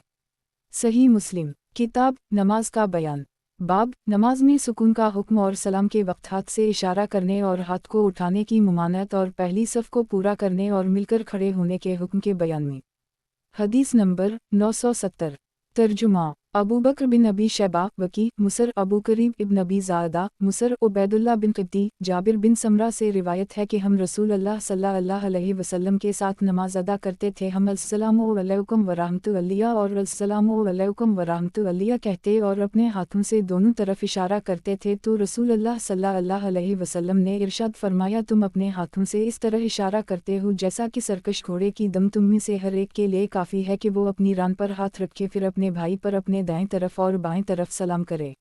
सही मुस्लिम किताब नमाज का बयान। बाब नमाज में सुकून का हुक्म और सलाम के वक्त हाथ से इशारा करने और हाथ को उठाने की ममानत और पहली सफ़ को पूरा करने और मिलकर खड़े होने के हुक्म के बयान में। हदीस नंबर 970। तर्जुमा अबू बकर बिन अबी शैबा वकी मुसर अबू करीब इब्न अबी ज़ादा मुसर उबैदुल्लाह बिन क़ब्ती जाबिर बिन समरा से रिवायत है कि हम रसूल अल्लाह सल्लल्लाहु अलैहि वसल्लम के साथ नमाज अदा करते थे। हम अस्सलामु अलैकुम व रहमतुल्लाह और अस्सलामु अलैकुम व रहमतुल्लाह कहते और अपने हाथों से दोनों तरफ इशारा करते थे, तो रसूल अल्लाह सल्लल्लाहु अलैहि वसल्लम ने इरशाद फरमाया, तुम अपने हाथों से इस तरह इशारा करते हो जैसा कि सरकश घोड़े की दम। तुम में से हर एक के लिए काफ़ी है कि वो अपनी रान पर हाथ रखे, फिर अपने भाई पर अपने दाएं तरफ और बाएं तरफ सलाम करे।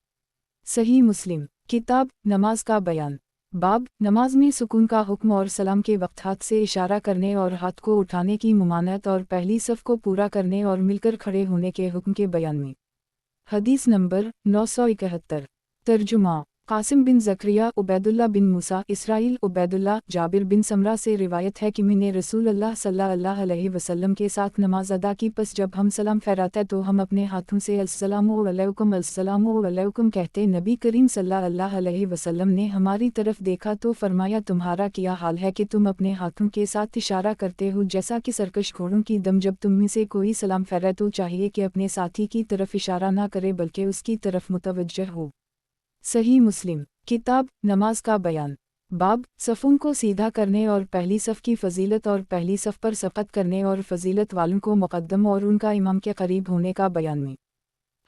सही मुस्लिम किताब नमाज का बयान। बाब नमाज में सुकून का हुक्म और सलाम के वक्त हाथ से इशारा करने और हाथ को उठाने की ममानत और पहली सफ़ को पूरा करने और मिलकर खड़े होने के हुक्म के बयान में। हदीस नंबर 971। तर्जुमा कासिम बिन ज़करिया उबैदुल्लाह बिन मूसा इसराइल उबैदुल्लाह जाबिर बिन समरा से रिवायत है कि मैंने रसूल अल्लाह सल्लल्लाहु अलैहि वसल्लम के साथ नमाज अदा की। पस जब हम सलाम फहराते तो हम अपने हाथों से अस्सलामु अलैकुम कहते। नबी करीम सल्लल्लाहु अलैहि वसल्लम ने हमारी तरफ देखा तो फरमाया, तुम्हारा क्या हाल है कि तुम अपने हाथों के साथ इशारा करते हो जैसा कि सरकश घोड़ों की दम। जब तुम में से कोई सलाम फहराए तो चाहिए कि अपने साथी की तरफ इशारा ना करे बल्कि उसकी तरफ मुतवज्जह हो। सही मुस्लिम किताब नमाज का बयान। बाब सफ़ों को सीधा करने और पहली सफ़ की फ़जीलत और पहली सफ़ पर सबक़त करने और फ़जीलत वालों को मुक़द्दम और उनका इमाम के करीब होने का बयान में।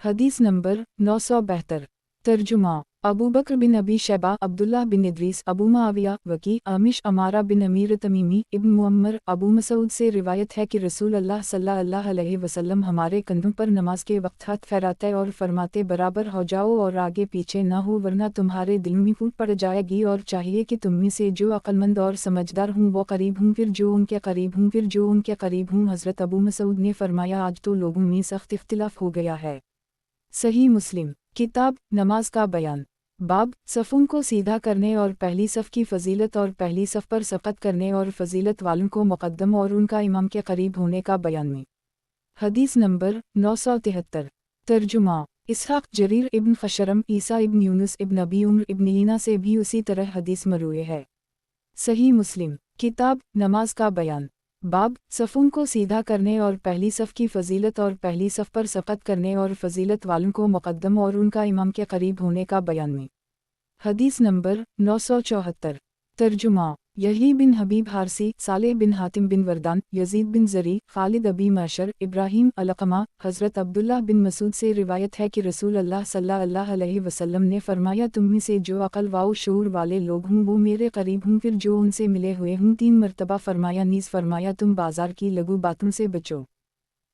हदीस नंबर 972। तर्जुमा अबू बकर बिन अबी शैबा अब्दुल्लाह बिन इद्रीस अबू मुआविया वकी आमिश अमारा बिन अमीर तमीमी इब्न मुअम्मर अबू मसूद से रिवायत है कि रसूल अल्लाह सल्लल्लाहु अलैहि वसल्लम हमारे कंधों पर नमाज के वक्त हाथ फहराते और फरमाते, बराबर हो जाओ और आगे पीछे न हो वरना तुम्हारे दिल में फूट पड़ जाएगी, और चाहिए कि तुम में से जो अक्लमंद और समझदार हूँ वो करीब हूँ, फिर जो उनके करीब हूँ, फिर जो उनके करीब हूँ। हज़रत अबू मसूद ने फरमाया, आज तो लोगों में सख्त इख्तिलाफ हो गया है। सही मुस्लिम किताब नमाज का बयान। बाब सफ़ों को सीधा करने और पहली सफ़ की फ़जीलत और पहली सफ़ पर सबक़त करने और फ़जीलत वालों को मुक़द्दम और उनका इमाम के करीब होने का बयान में। हदीस नंबर 973। तर्जुमा इसहाक जरीर इब्न खशरम ईसा इब्न यूनुस इब्न अबी उम्र इब्न ईना से भी उसी तरह हदीस मरूए है। सही मुस्लिम किताब नमाज का बयान। बाब सफ़ों को सीधा करने और पहली सफ़ की फ़जीलत और पहली सफ़ पर सबक़त करने और फ़जीलत वालों को मुक़द्दम और उनका इमाम के करीब होने का बयान में। हदीस नंबर 974। तर्जुमा यही बिन हबीब हारसी सालेह बिन हातिम बिन वरदान यजीद बिन ज़री खालिद अबी मशर इब्राहीम अलक़मा हज़रत अब्दुल्लाह बिन मसूद से रिवायत है कि रसूल अल्लाह सल्लल्लाहु अलैहि वसल्लम ने फरमाया, तुम में से जो अक़ल व शऊर वाले लोग हों वो मेरे करीब हों, फिर जो उनसे मिले हुए हों। 3 मरतबा फरमाया, नीज़ फरमाया, तुम बाजार की लघु बातों से बचो।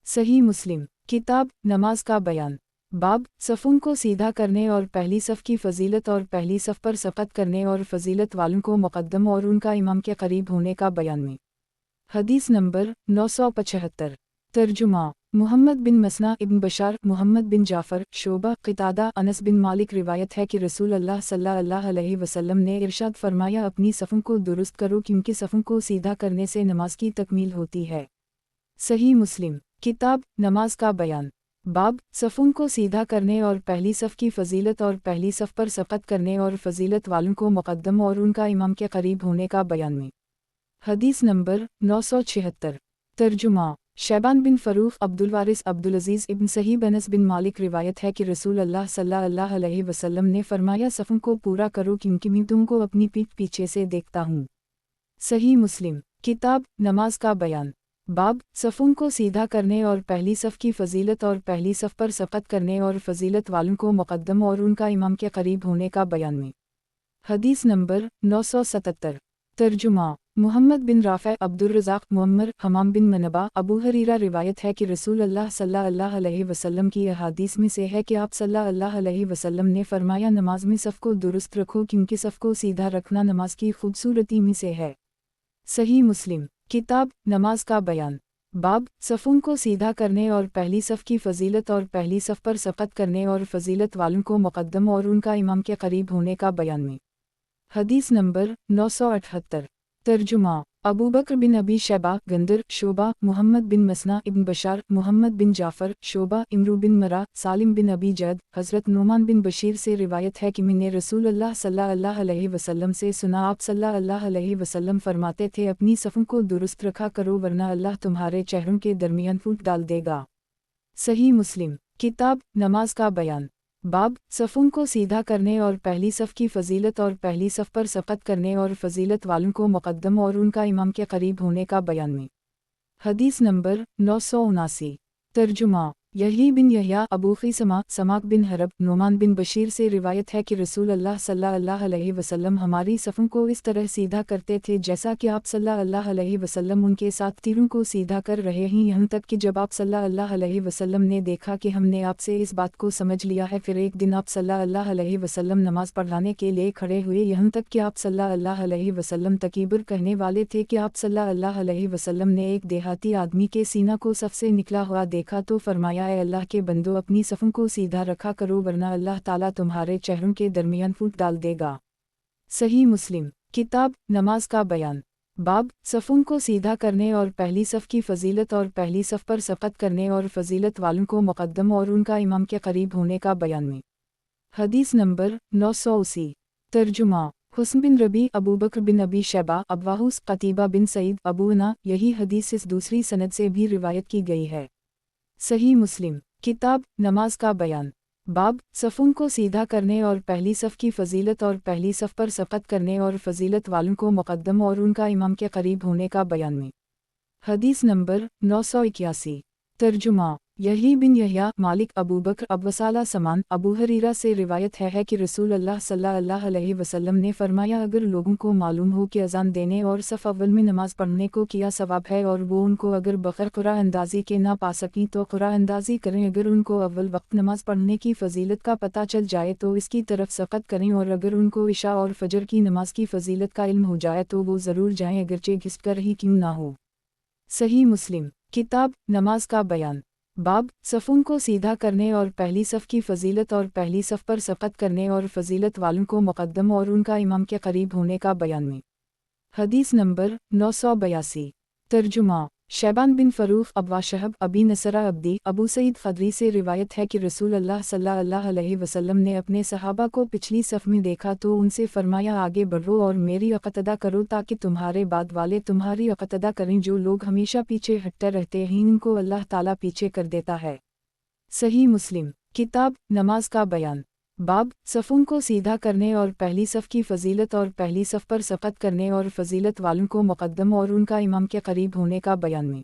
सही मुस्लिम किताब नमाज का बयान। बाब सफ़ों को सीधा करने और पहली सफ़ की फ़जीलत और पहली सफ़ पर सबक़त करने और फ़जीलत वालों को मुक़द्दम और उनका इमाम के करीब होने का बयान में। हदीस नंबर 975। तर्जुमा मुहम्मद बिन मसना इब्न बशार मुहम्मद बिन जाफ़र शोबा क़तादा अनस बिन मालिक रिवायत है कि रसूल अल्लाह सल्लल्लाहु अलैहि वसल्लम ने इरशाद फरमाया, अपनी सफ़ों को दुरुस्त करो क्योंकि सफ़ों को सीधा करने से नमाज की तकमील होती है। सही मुस्लिम किताब नमाज का बयान। बाब सफ़ों को सीधा करने और पहली सफ़ की फ़जीलत और पहली सफ़ पर सबक़त करने और फ़जीलत वालों को मुक़द्दम और उनका इमाम के करीब होने का बयान में। हदीस नंबर 976। तर्जुमा शैबान बिन फ़रूख़ अब्दुल वारिस अब्दुल अज़ीज़ इब्न सहीब अनस बिन मालिक रिवायत है कि रसूल अल्लाह सल्लल्लाहु अलैहि वसल्लम ने फरमाया, सफ़ों को पूरा करो क्योंकि मैं तुमको अपनी पीठ पीछे से देखता हूँ। सही मुस्लिम किताब नमाज का बयान। बाब सफ़ों को सीधा करने और पहली सफ़ की फ़जीलत और पहली सफ़ पर सबक़त करने और फ़जीलत वालों को मुक़द्दम और उनका इमाम के करीब होने का बयान में। हदीस नंबर 977। तर्जुमा मुहम्मद बिन राफ़े अब्दुल रज़ाक़ मुअम्मर हमाम बिन मनबा अबू हरीरा रिवायत है कि रसूल अल्लाह सल्लल्लाहु अलैहि वसल्लम की अहादीस में से है कि आप सल्लल्लाहु अलैहि वसल्लम ने फरमाया, नमाज में सफ़ को दुरुस्त रखो क्योंकि सफ़ को सीधा रखना नमाज की खूबसूरती में से है। सही मुस्लिम किताब नमाज का बयान बाब सफ़ों को सीधा करने और पहली सफ़ की फ़जीलत और पहली सफ़ पर सफ़त करने और फ़जीलत वालों को मुक़द्दम और उनका इमाम के करीब होने का बयान में हदीस नंबर 978 तर्जुमा अबू बकर बिन अबी शैबा गंदर शोबा मुहम्मद बिन मसना इब्न बशार मुहम्मद बिन जाफ़र शोबा इमरू बिन मरा सालिम बिन अबी जद हज़रत नोमान बिन बशीर से रिवायत है कि मैंने रसूल अल्लाह सल्लल्लाहु अलैहि वसल्लम से सुना आप सल्लल्लाहु अलैहि वसल्लम फरमाते थे अपनी सफ़ों को दुरुस्त रखा करो वरना अल्लाह तुम्हारे चेहरों के दरमियान फूट डाल देगा। सही मुस्लिम किताब नमाज का बयान बाब सफ़ों को सीधा करने और पहली सफ़ की फ़जीलत और पहली सफ़ पर सफ़त करने और फ़जीलत वालों को मुक़द्दम और उनका इमाम के करीब होने का बयान में हदीस नंबर 979 तर्जुमा यही बिन यहया अबू ख़ीसमा समाक बिन हरब नोमान बिन बशीर से रिवायत है कि रसूल अल्लाह सल्लल्लाहु अलैहि वसल्लम हमारी सफ़ों को इस तरह सीधा करते थे जैसा कि आप सल्लल्लाहु अलैहि वसल्लम उनके साथ तीरों को सीधा कर रहे हैं, यहाँ तक कि जब आप सल्लल्लाहु अलैहि वसल्लम ने देखा कि हमने आपसे इस बात को समझ लिया है, फिर एक दिन आप सल्लल्लाहु अलैहि वसल्लम नमाज पढ़ाने के लिए खड़े हुए, यहाँ तक कि आप सल्लल्लाहु अलैहि वसल्लम तकीबर कहने वाले थे कि आप सल्लल्लाहु अलैहि वसल्लम ने एक देहाती आदमी के सीना को सफ़ से निकला हुआ देखा तो फरमाया, ए अल्लाह के बंदो अपनी सफ़ों को सीधा रखा करो वरना अल्लाह ताला तुम्हारे चेहरों के दरमियान फूट डाल देगा। सही मुस्लिम किताब नमाज का बयान बाब सफ़ों को सीधा करने और पहली सफ़ की फ़जीलत और पहली सफ़ पर सफ़त करने और फ़जीलत वालों को मुक़द्दम और उनका इमाम के करीब होने का बयान में हदीस नंबर 980 तर्जुमा हुस्न बिन रबी अबू बकर बिन अबी शैबा अब्वाहुस क़तीबा बिन सईद अबूना यही हदीस इस दूसरी सनद से भी रिवायत की गई है। सही मुस्लिम किताब नमाज का बयान बाब सफ़ों को सीधा करने और पहली सफ़ की फ़जीलत और पहली सफ़ पर सफ़त करने और फ़जीलत वालों को मुक़द्दम और उनका इमाम के करीब होने का बयान में हदीस नंबर 981 तर्जुमा यही बिन यहया मालिक अबू बकर अब्वसाला समान अबू हरीरा से रिवायत है कि रसूल अल्लाह सल्लल्लाहु अलैहि वसल्लम ने फरमाया, अगर लोगों को मालूम हो कि अज़ान देने और सफ़ अव्वल में नमाज पढ़ने को किया सवाब है और वो उनको अगर बग़ैर क़ुरा अंदाज़ी के ना पा सकीं तो क़ुरा अंदाज़ी करें, अगर उनको अव्वल वक्त नमाज पढ़ने की फ़जीलत का पता चल जाए तो इसकी तरफ सफ़त करें, और अगर उनको इशा और फ़जर की नमाज की फ़जीलत का इल्म हो जाए तो वो ज़रूर जाएँ अगरचे घिस कर ही क्यों ना हो। सही मुस्लिम किताब नमाज का बयान बाब सफ़ों को सीधा करने और पहली सफ़ की फ़जीलत और पहली सफ़ पर सफ़त करने और फ़जीलत वालों को मुक़द्दम और उनका इमाम के करीब होने का बयान में हदीस नंबर 982 तर्जुमा शैबान बिन फ़रूख़ अब्वा शहब अबी नसरा अब्दी अबू सईद ख़दरी से रिवायत है कि रसूल अल्लाह सल्लल्लाहु अलैहि वसल्लम ने अपने सहाबा को पिछली सफ़ में देखा तो उनसे फरमाया, आगे बढ़ो और मेरी इक़्तिदा करो ताकि तुम्हारे बाद वाले तुम्हारी इक़्तिदा करें। जो लोग हमेशा पीछे हटते रहते हैं इनको अल्लाह ताला पीछे कर देता है। सही मुस्लिम किताब नमाज का बयान बाब सफ़ों को सीधा करने और पहली सफ़ की फ़जीलत और पहली सफ़ पर सफ़त करने और फ़जीलत वालों को मुक़द्दम और उनका इमाम के करीब होने का बयान में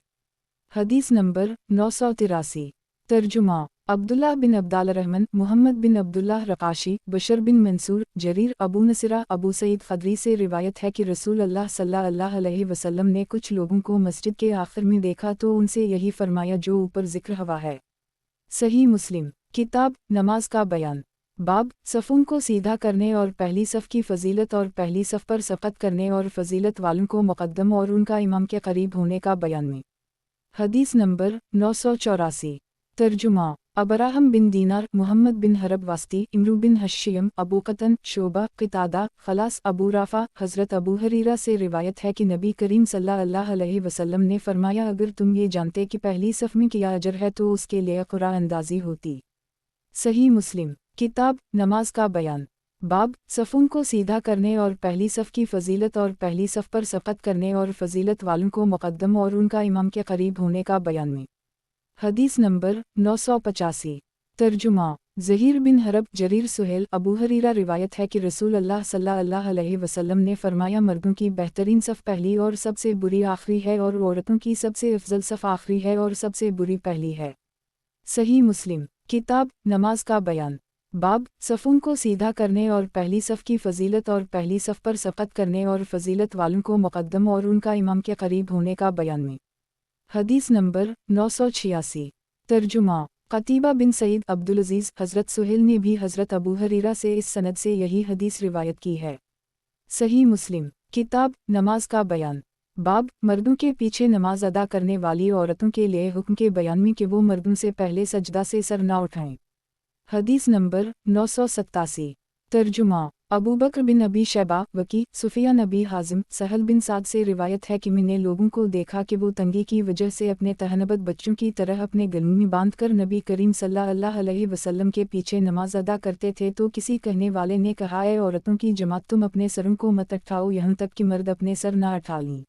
हदीस नंबर 983 तर्जुमा अब्दुल्लाह बिन अब्दाल रहमान मुहम्मद बिन अब्दुल्लाह रकाशी बशर बिन मंसूर जरीर अबू नसरा अबू सईद ख़दरी से रिवायत है कि रसूल अल्लाह सल्लल्लाहु अलैहि वसल्लम ने कुछ लोगों को मस्जिद के आखिर में देखा तो उनसे यही फरमाया जो ऊपर ज़िक्र हुआ है। सही मुस्लिम किताब नमाज का बयान बाब सफ़ों को सीधा करने और पहली सफ़ की फ़जीलत और पहली सफ़ पर सफ़त करने और फ़जीलत वालों को मुक़द्दम और उनका इमाम के करीब होने का बयान में हदीस नंबर 984 तर्जुमा अबराहम बिन दीनार मुहम्मद बिन हरब वास्ती इमरू बिन हश्यम अबू क़तन शोबा क़ितादा खलास अबू राफ़ा हज़रत अबू हरीरा से रिवायत है कि नबी करीम सल्लल्लाहु अलैहि वसल्लम ने फरमाया, अगर तुम ये जानते कि पहली सफ़ में क्या अजर है तो उसके लिए क़ुरा अंदाज़ी होती। सही मुस्लिम किताब नमाज का बयान बाब सफ़ों को सीधा करने और पहली सफ़ की फ़जीलत और पहली सफ़ पर सफ़त करने और फ़जीलत वालों को मुक़द्दम और उनका इमाम के करीब होने का बयान में हदीस नंबर 985 तर्जुमा ज़हीर बिन हरब जरीर सुहेल अबू हरीरा रिवायत है कि रसूल अल्लाह सल्लल्लाहु अलैहि वसल्लम ने फरमाया, मर्दों की बेहतरीन सफ़ पहली और सबसे बुरी आखिरी है और औरतों की सबसे अफजल सफ़ आखिरी है और सबसे बुरी पहली है। सही मुस्लिम किताब नमाज का बयान बाब सफ़ों को सीधा करने और पहली सफ़ की फ़जीलत और पहली सफ़ पर सफ़त करने और फ़जीलत वालों को मुक़द्दम और उनका इमाम के करीब होने का बयान में हदीस नंबर 986 तर्जुमा क़तीबा बिन सईद अब्दुल अज़ीज़ हज़रत सुहेल ने भी हज़रत अबू हरीरा से इस सनद से यही हदीस रिवायत की है। सही मुस्लिम किताब नमाज का बयान बाब मर्दों के पीछे नमाज अदा करने वाली औरतों के लिए हुक्म के बयान में कि वो मर्दों से पहले सजदा से सर ना उठाएं। हदीस नंबर 987। तर्जुमा अबू बकर बिन अबी शैबा वकी सुफियान नबी हाजिम सहल बिन साद से रिवायत है कि मैंने लोगों को देखा कि वो तंगी की वजह से अपने तहनबत बच्चों की तरह अपने गलों में बांधकर नबी करीम सल्लल्लाहु अलैहि वसल्लम के पीछे नमाज अदा करते थे। तो किसी कहने वाले ने कहा, ऐ औरतों की जमात, तुम अपने सरों को मत उठाओ यहाँ तक कि मर्द अपने सर ना उठा लें।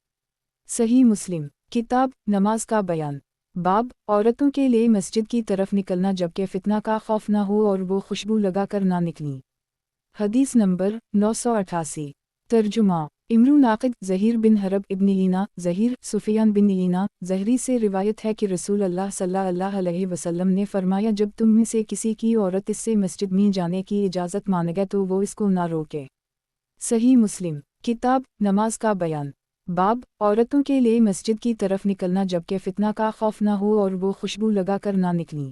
सही मुस्लिम किताब नमाज का बयान। बाब औरतों के लिए मस्जिद की तरफ निकलना जबकि फितना का खौफ न हो और वो खुशबू लगाकर ना निकलीं। हदीस नंबर 988। तर्जुमा इमरू नाक़िद ज़हीर बिन हरब इब्न ईना ज़हीर सुफियान बिन ईना ज़हरी से रिवायत है कि रसूल अल्लाह सल्लल्लाहु अलैहि वसल्लम ने फरमाया, जब तुम में से किसी की औरत इससे मस्जिद में जाने की इजाज़त मांगे तो वो इसको ना रोके। सही मुस्लिम किताब नमाज का बयान। बाब औरतों के लिए मस्जिद की तरफ निकलना जबकि फितना का खौफ न हो और वो खुशबू लगाकर ना निकलीं।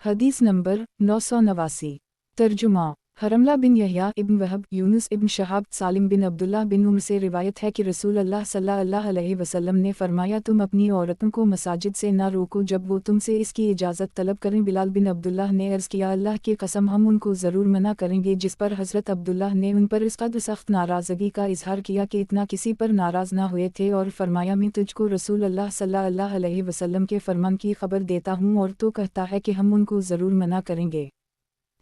हदीस नंबर 989। तर्जुमा हरमला बिन यहया इब्न वहब यूनुस इब्न शहाब सालिम बिन अब्दुल्लाह बिन उमर से रिवायत है कि रसूल अल्लाह सल्लल्लाहु अलैहि वसल्लम ने फरमाया, तुम अपनी औरतों को मसाजिद से ना रोको जब वो तुमसे इसकी इजाज़त तलब करें। बिलाल बिन अब्दुल्लाह ने अर्ज़ किया, अल्लाह की कसम हम उनको ज़रूर मना करेंगे। जिस पर हज़रत अब्दुल्लाह ने उन पर इस कदर सख्त नाराज़गी का इजहार किया कि इतना किसी पर नाराज़ ना हुए थे और फरमाया, मैं तुझको रसूल अल्लाह सल्लल्लाहु अलैहि वसल्लम के फरमान की खबर देता हूँ और तो कहता है कि हम उनको ज़रूर मना करेंगे।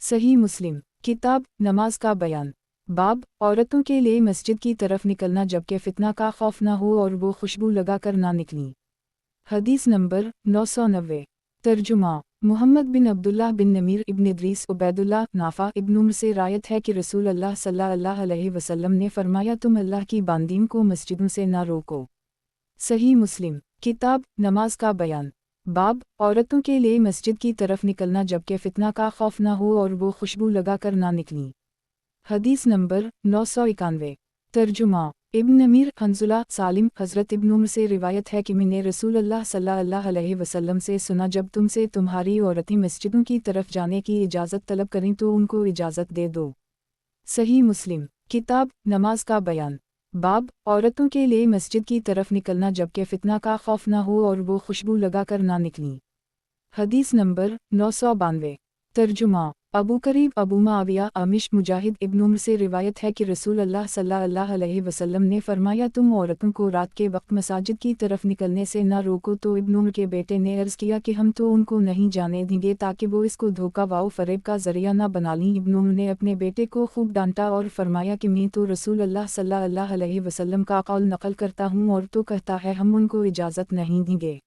सही मुस्लिम किताब नमाज का बयान। बाब औरतों के लिए मस्जिद की तरफ निकलना जबकि फितना का खौफ न हो और वो खुशबू लगाकर ना निकलीं। हदीस नंबर 990। तर्जुमा मुहम्मद बिन अब्दुल्लाह बिन नमीर इब्न इद्रीस उबैदुल्लाह नाफा इब्न उमर से रायत है कि रसूल अल्लाह सल्लल्लाहु अलैहि वसल्लम ने फरमाया, तुम अल्लाह की बांदीन को मस्जिदों से ना रोको। सही मुस्लिम किताब नमाज का बयान। बाब औरतों के लिए मस्जिद की तरफ निकलना जबकि फितना का खौफ न हो और वो खुशबू लगाकर ना निकलीं। हदीस नंबर 991। तर्जुमा इब्न नमीर हंजुला सालिम हज़रत इब्न उमर से रिवायत है कि मैंने रसूल अल्लाह सल्लल्लाहु अलैहि वसल्लम से सुना, जब तुमसे तुम्हारी औरतें मस्जिदों की तरफ जाने की इजाज़त तलब करें तो उनको इजाज़त दे दो। सही मुस्लिम किताब नमाज का बयान। बाब औरतों के लिए मस्जिद की तरफ निकलना जबकि फितना का खौफ न हो और वो खुशबू लगाकर ना निकलीं। हदीस नंबर 992। तर्जुमा अबू करीब अबू माविया आमिश मुजाहिद इब्न उमर से रिवायत है कि रसूल अल्लाह सल्लल्लाहु अलैहि वसल्लम ने फरमाया, तुम औरतों को रात के वक्त मसाजिद की तरफ निकलने से ना रोको। तो इब्न उमर के बेटे ने अर्ज़ किया कि हम तो उनको नहीं जाने देंगे ताकि वो इसको धोखा व फरेब का जरिया ना बना लें। इब्न उमर ने अपने बेटे को खूब डांटा और फरमाया कि मैं तो रसूल अल्लाह सल्लल्लाहु अलैहि वसल्लम का कौल नकल करता हूँ और तो कहता है हम उनको इजाज़त नहीं देंगे।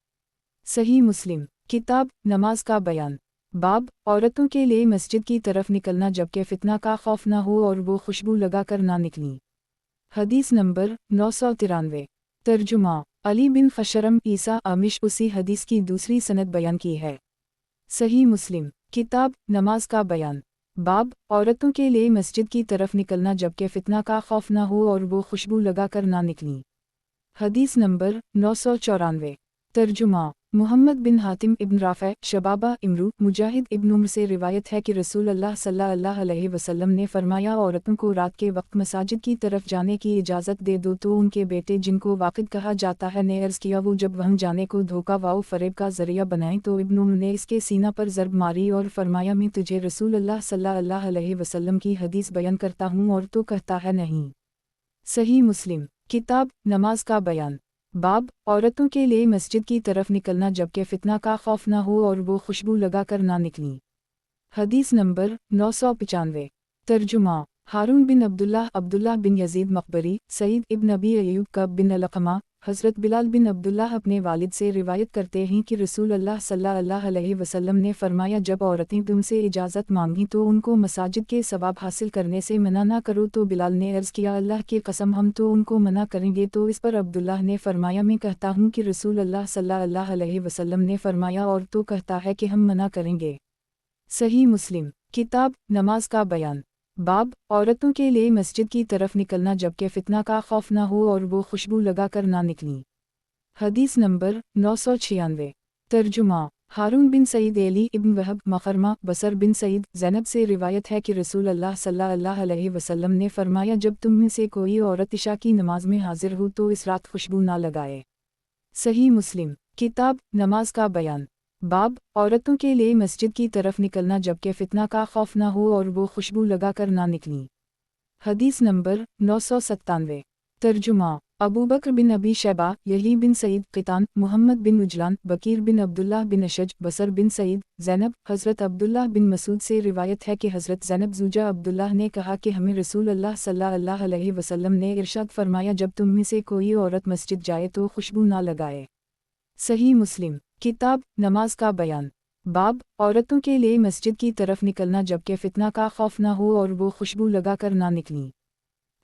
सही मुस्लिम किताब नमाज का बयान। बाब औरतों के लिए मस्जिद की तरफ निकलना जबकि फितना का खौफ न हो और वो खुशबू लगाकर ना निकलीं। हदीस नंबर 993। तर्जुमा अली बिन खशरम ईसा आमिश उसी हदीस की दूसरी सनद बयान की है। सही मुस्लिम किताब नमाज का बयान। बाब औरतों के लिए मस्जिद की तरफ निकलना जबकि फितना का खौफ न हो और वो खुशबू लगाकर ना निकलीं। हदीस नंबर 994। तर्जुमा मुहम्मद बिन हातिम इब्न राफ़े शबाबा इमरू मुजाहिद इब्न उमर से रिवायत है कि रसूल अल्लाह सल्लल्लाहु अलैहि वसल्लम ने फरमाया, औरतों को रात के वक्त मसाजिद की तरफ जाने की इजाज़त दे दो। तो उनके बेटे जिनको वाक़िद कहा जाता है ने अर्ज़ किया, वो जब वहाँ जाने को धोखा व फरेब का ज़रिया बनाएं। तो इब्न उमर ने इसके सीना पर ज़रब मारी और फरमाया, मैं तुझे रसूल अल्लाह सल्लल्लाहु अलैहि वसल्लम की हदीस बयान करता हूँ और तो कहता है नहीं। सही मुस्लिम किताब नमाज का बयान। बाब औरतों के लिए मस्जिद की तरफ निकलना जबकि फितना का खौफ न हो और वो खुशबू लगाकर ना निकलीं। हदीस नंबर 995। तर्जुमा हारून बिन अब्दुल्लाह बिन यजीद मकबरी सईद इब्न अबी अयूब कब बिन अलक़मा हज़रत बिलाल बिन अब्दुल्लाह अपने वालिद से रिवायत करते हैं कि रसूल अल्लाह सल्लल्लाहु अलैहि वसल्लम ने फरमाया, जब औरतें तुमसे इजाज़त मांगी तो उनको मसाजिद के सवाब हासिल करने से मना ना करो। तो बिलाल ने अर्ज़ किया, अल्लाह की कसम हम तो उनको मना करेंगे। तो इस पर अब्दुल्लाह ने फरमाया, मैं कहता हूँ कि रसूल अल्लाह सल्लल्लाहु अलैहि वसल्लम ने फरमाया और तो कहता है कि हम मना करेंगे। सही मुस्लिम किताब नमाज का बयान। बाब औरतों के लिए मस्जिद की तरफ निकलना जबकि फितना का खौफ न हो और वो खुशबू लगाकर ना निकलीं। हदीस नंबर 996। तर्जुमा हारून बिन सईद एली इब्न वहब मखरमा बसर बिन सईद ज़ैनब से रिवायत है कि रसूल अल्लाह सल्लल्लाहु अलैहि वसल्लम ने फरमाया, जब तुम में से कोई औरत इशा की नमाज में हाजिर हो तो इस रात खुशबू ना लगाए। सही मुस्लिम किताब नमाज का बयान। बाब औरतों के लिए मस्जिद की तरफ निकलना जबकि फितना का खौफ ना हो और वो खुशबू लगाकर ना निकली। हदीस नंबर 997। तर्जुमा अबू बकर बिन अबी शैबा, यही बिन सईद क़ितान, मुहम्मद बिन उजलान, बकीर बिन अब्दुल्लाह बिन अशज, बसर बिन सईद, ज़ैनब। हज़रत अब्दुल्लाह बिन मसूद से रिवायत है कि हज़रत ज़ैनब ज़ूजा अब्दुल्लाह ने कहा कि हमें रसूल अल्लाह सल्लल्लाहु अलैहि वसल्लम ने इरशाद फरमाया, जब तुम में से कोई औरत मस्जिद जाए तो खुशबू ना लगाए। सही मुस्लिम किताब नमाज का बयान। बाब औरतों के लिए मस्जिद की तरफ निकलना जबकि फितना का खौफ ना हो और वो खुशबू लगाकर ना निकली।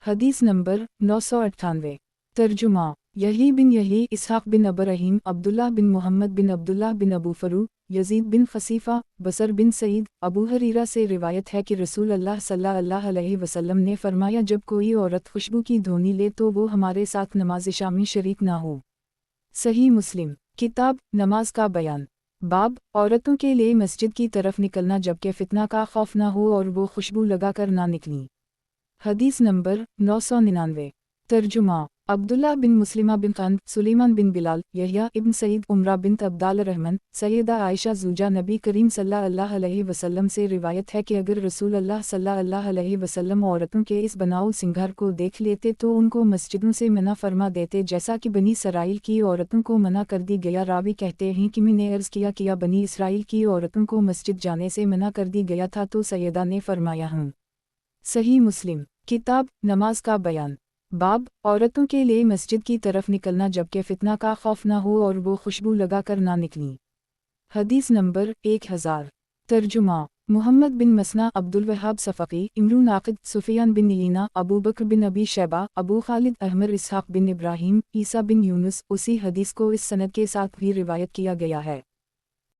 हदीस नंबर 998। तर्जुमा यही बिन यही, इसहाक़ बिन अबरहीम, अब्दुल्लाह बिन मोहम्मद बिन अब्दुल्लाह बिन अबू फरू, यजीद बिन खसीफ़ा, बसर बिन सईद। अबू हरीरा से रिवायत है कि रसूल अल्लाह सल्लल्लाहु अलैहि वसल्लम ने फरमाया, जब कोई औरत खुशबू की धोनी ले तो वो हमारे साथ नमाज इशा में शरीक ना हो। सही मुस्लिम किताब नमाज का बयान। बाब औरतों के लिए मस्जिद की तरफ निकलना जबकि फितना का खौफ ना हो और वो खुशबू लगाकर ना निकली। हदीस नंबर 999। तर्जुमा अब्दुल्लाह बिन मुस्लिमा बिन क़ान, सुलेमान बिन बिलाल, यहया इब्न सईद, उमरा बिनत अब्दाल रहमान, सैयदा आयशा ज़ूजा नबी करीम सल्लल्लाहु अलैहि वसल्लम से रिवायत है कि अगर रसूल अल्लाह सल्लल्लाहु अलैहि वसल्लम औरतों के इस बनाऊ सिंगार को देख लेते तो उनको मस्जिदों से मना फरमा देते, जैसा कि बनी इसराइल की औरतों को मना कर दी गया। रावी कहते हैं कि मैंने अर्ज़ किया बनी इसराइल की औरतों को मस्जिद जाने से मना कर दी गया था तो सैयदा ने फरमाया हूँ। सही मुस्लिम किताब नमाज का बयान। बाब औरतों के लिए मस्जिद की तरफ निकलना जबकि फितना का खौफ ना हो और वो खुशबू लगाकर ना निकली। हदीस नंबर 1000। तर्जुमा मुहम्मद बिन मसना, अब्दुल वहाब सफ़की, इमरू नाक़िद, सुफियान बिन नीना, अबू बकर बिन अबी शैबा, अबू खालिद अहमर, इसहाक़ बिन इब्राहीम, ईसा बिन यूनुस। उसी हदीस को इस सनद के साथ भी रिवायत किया गया है।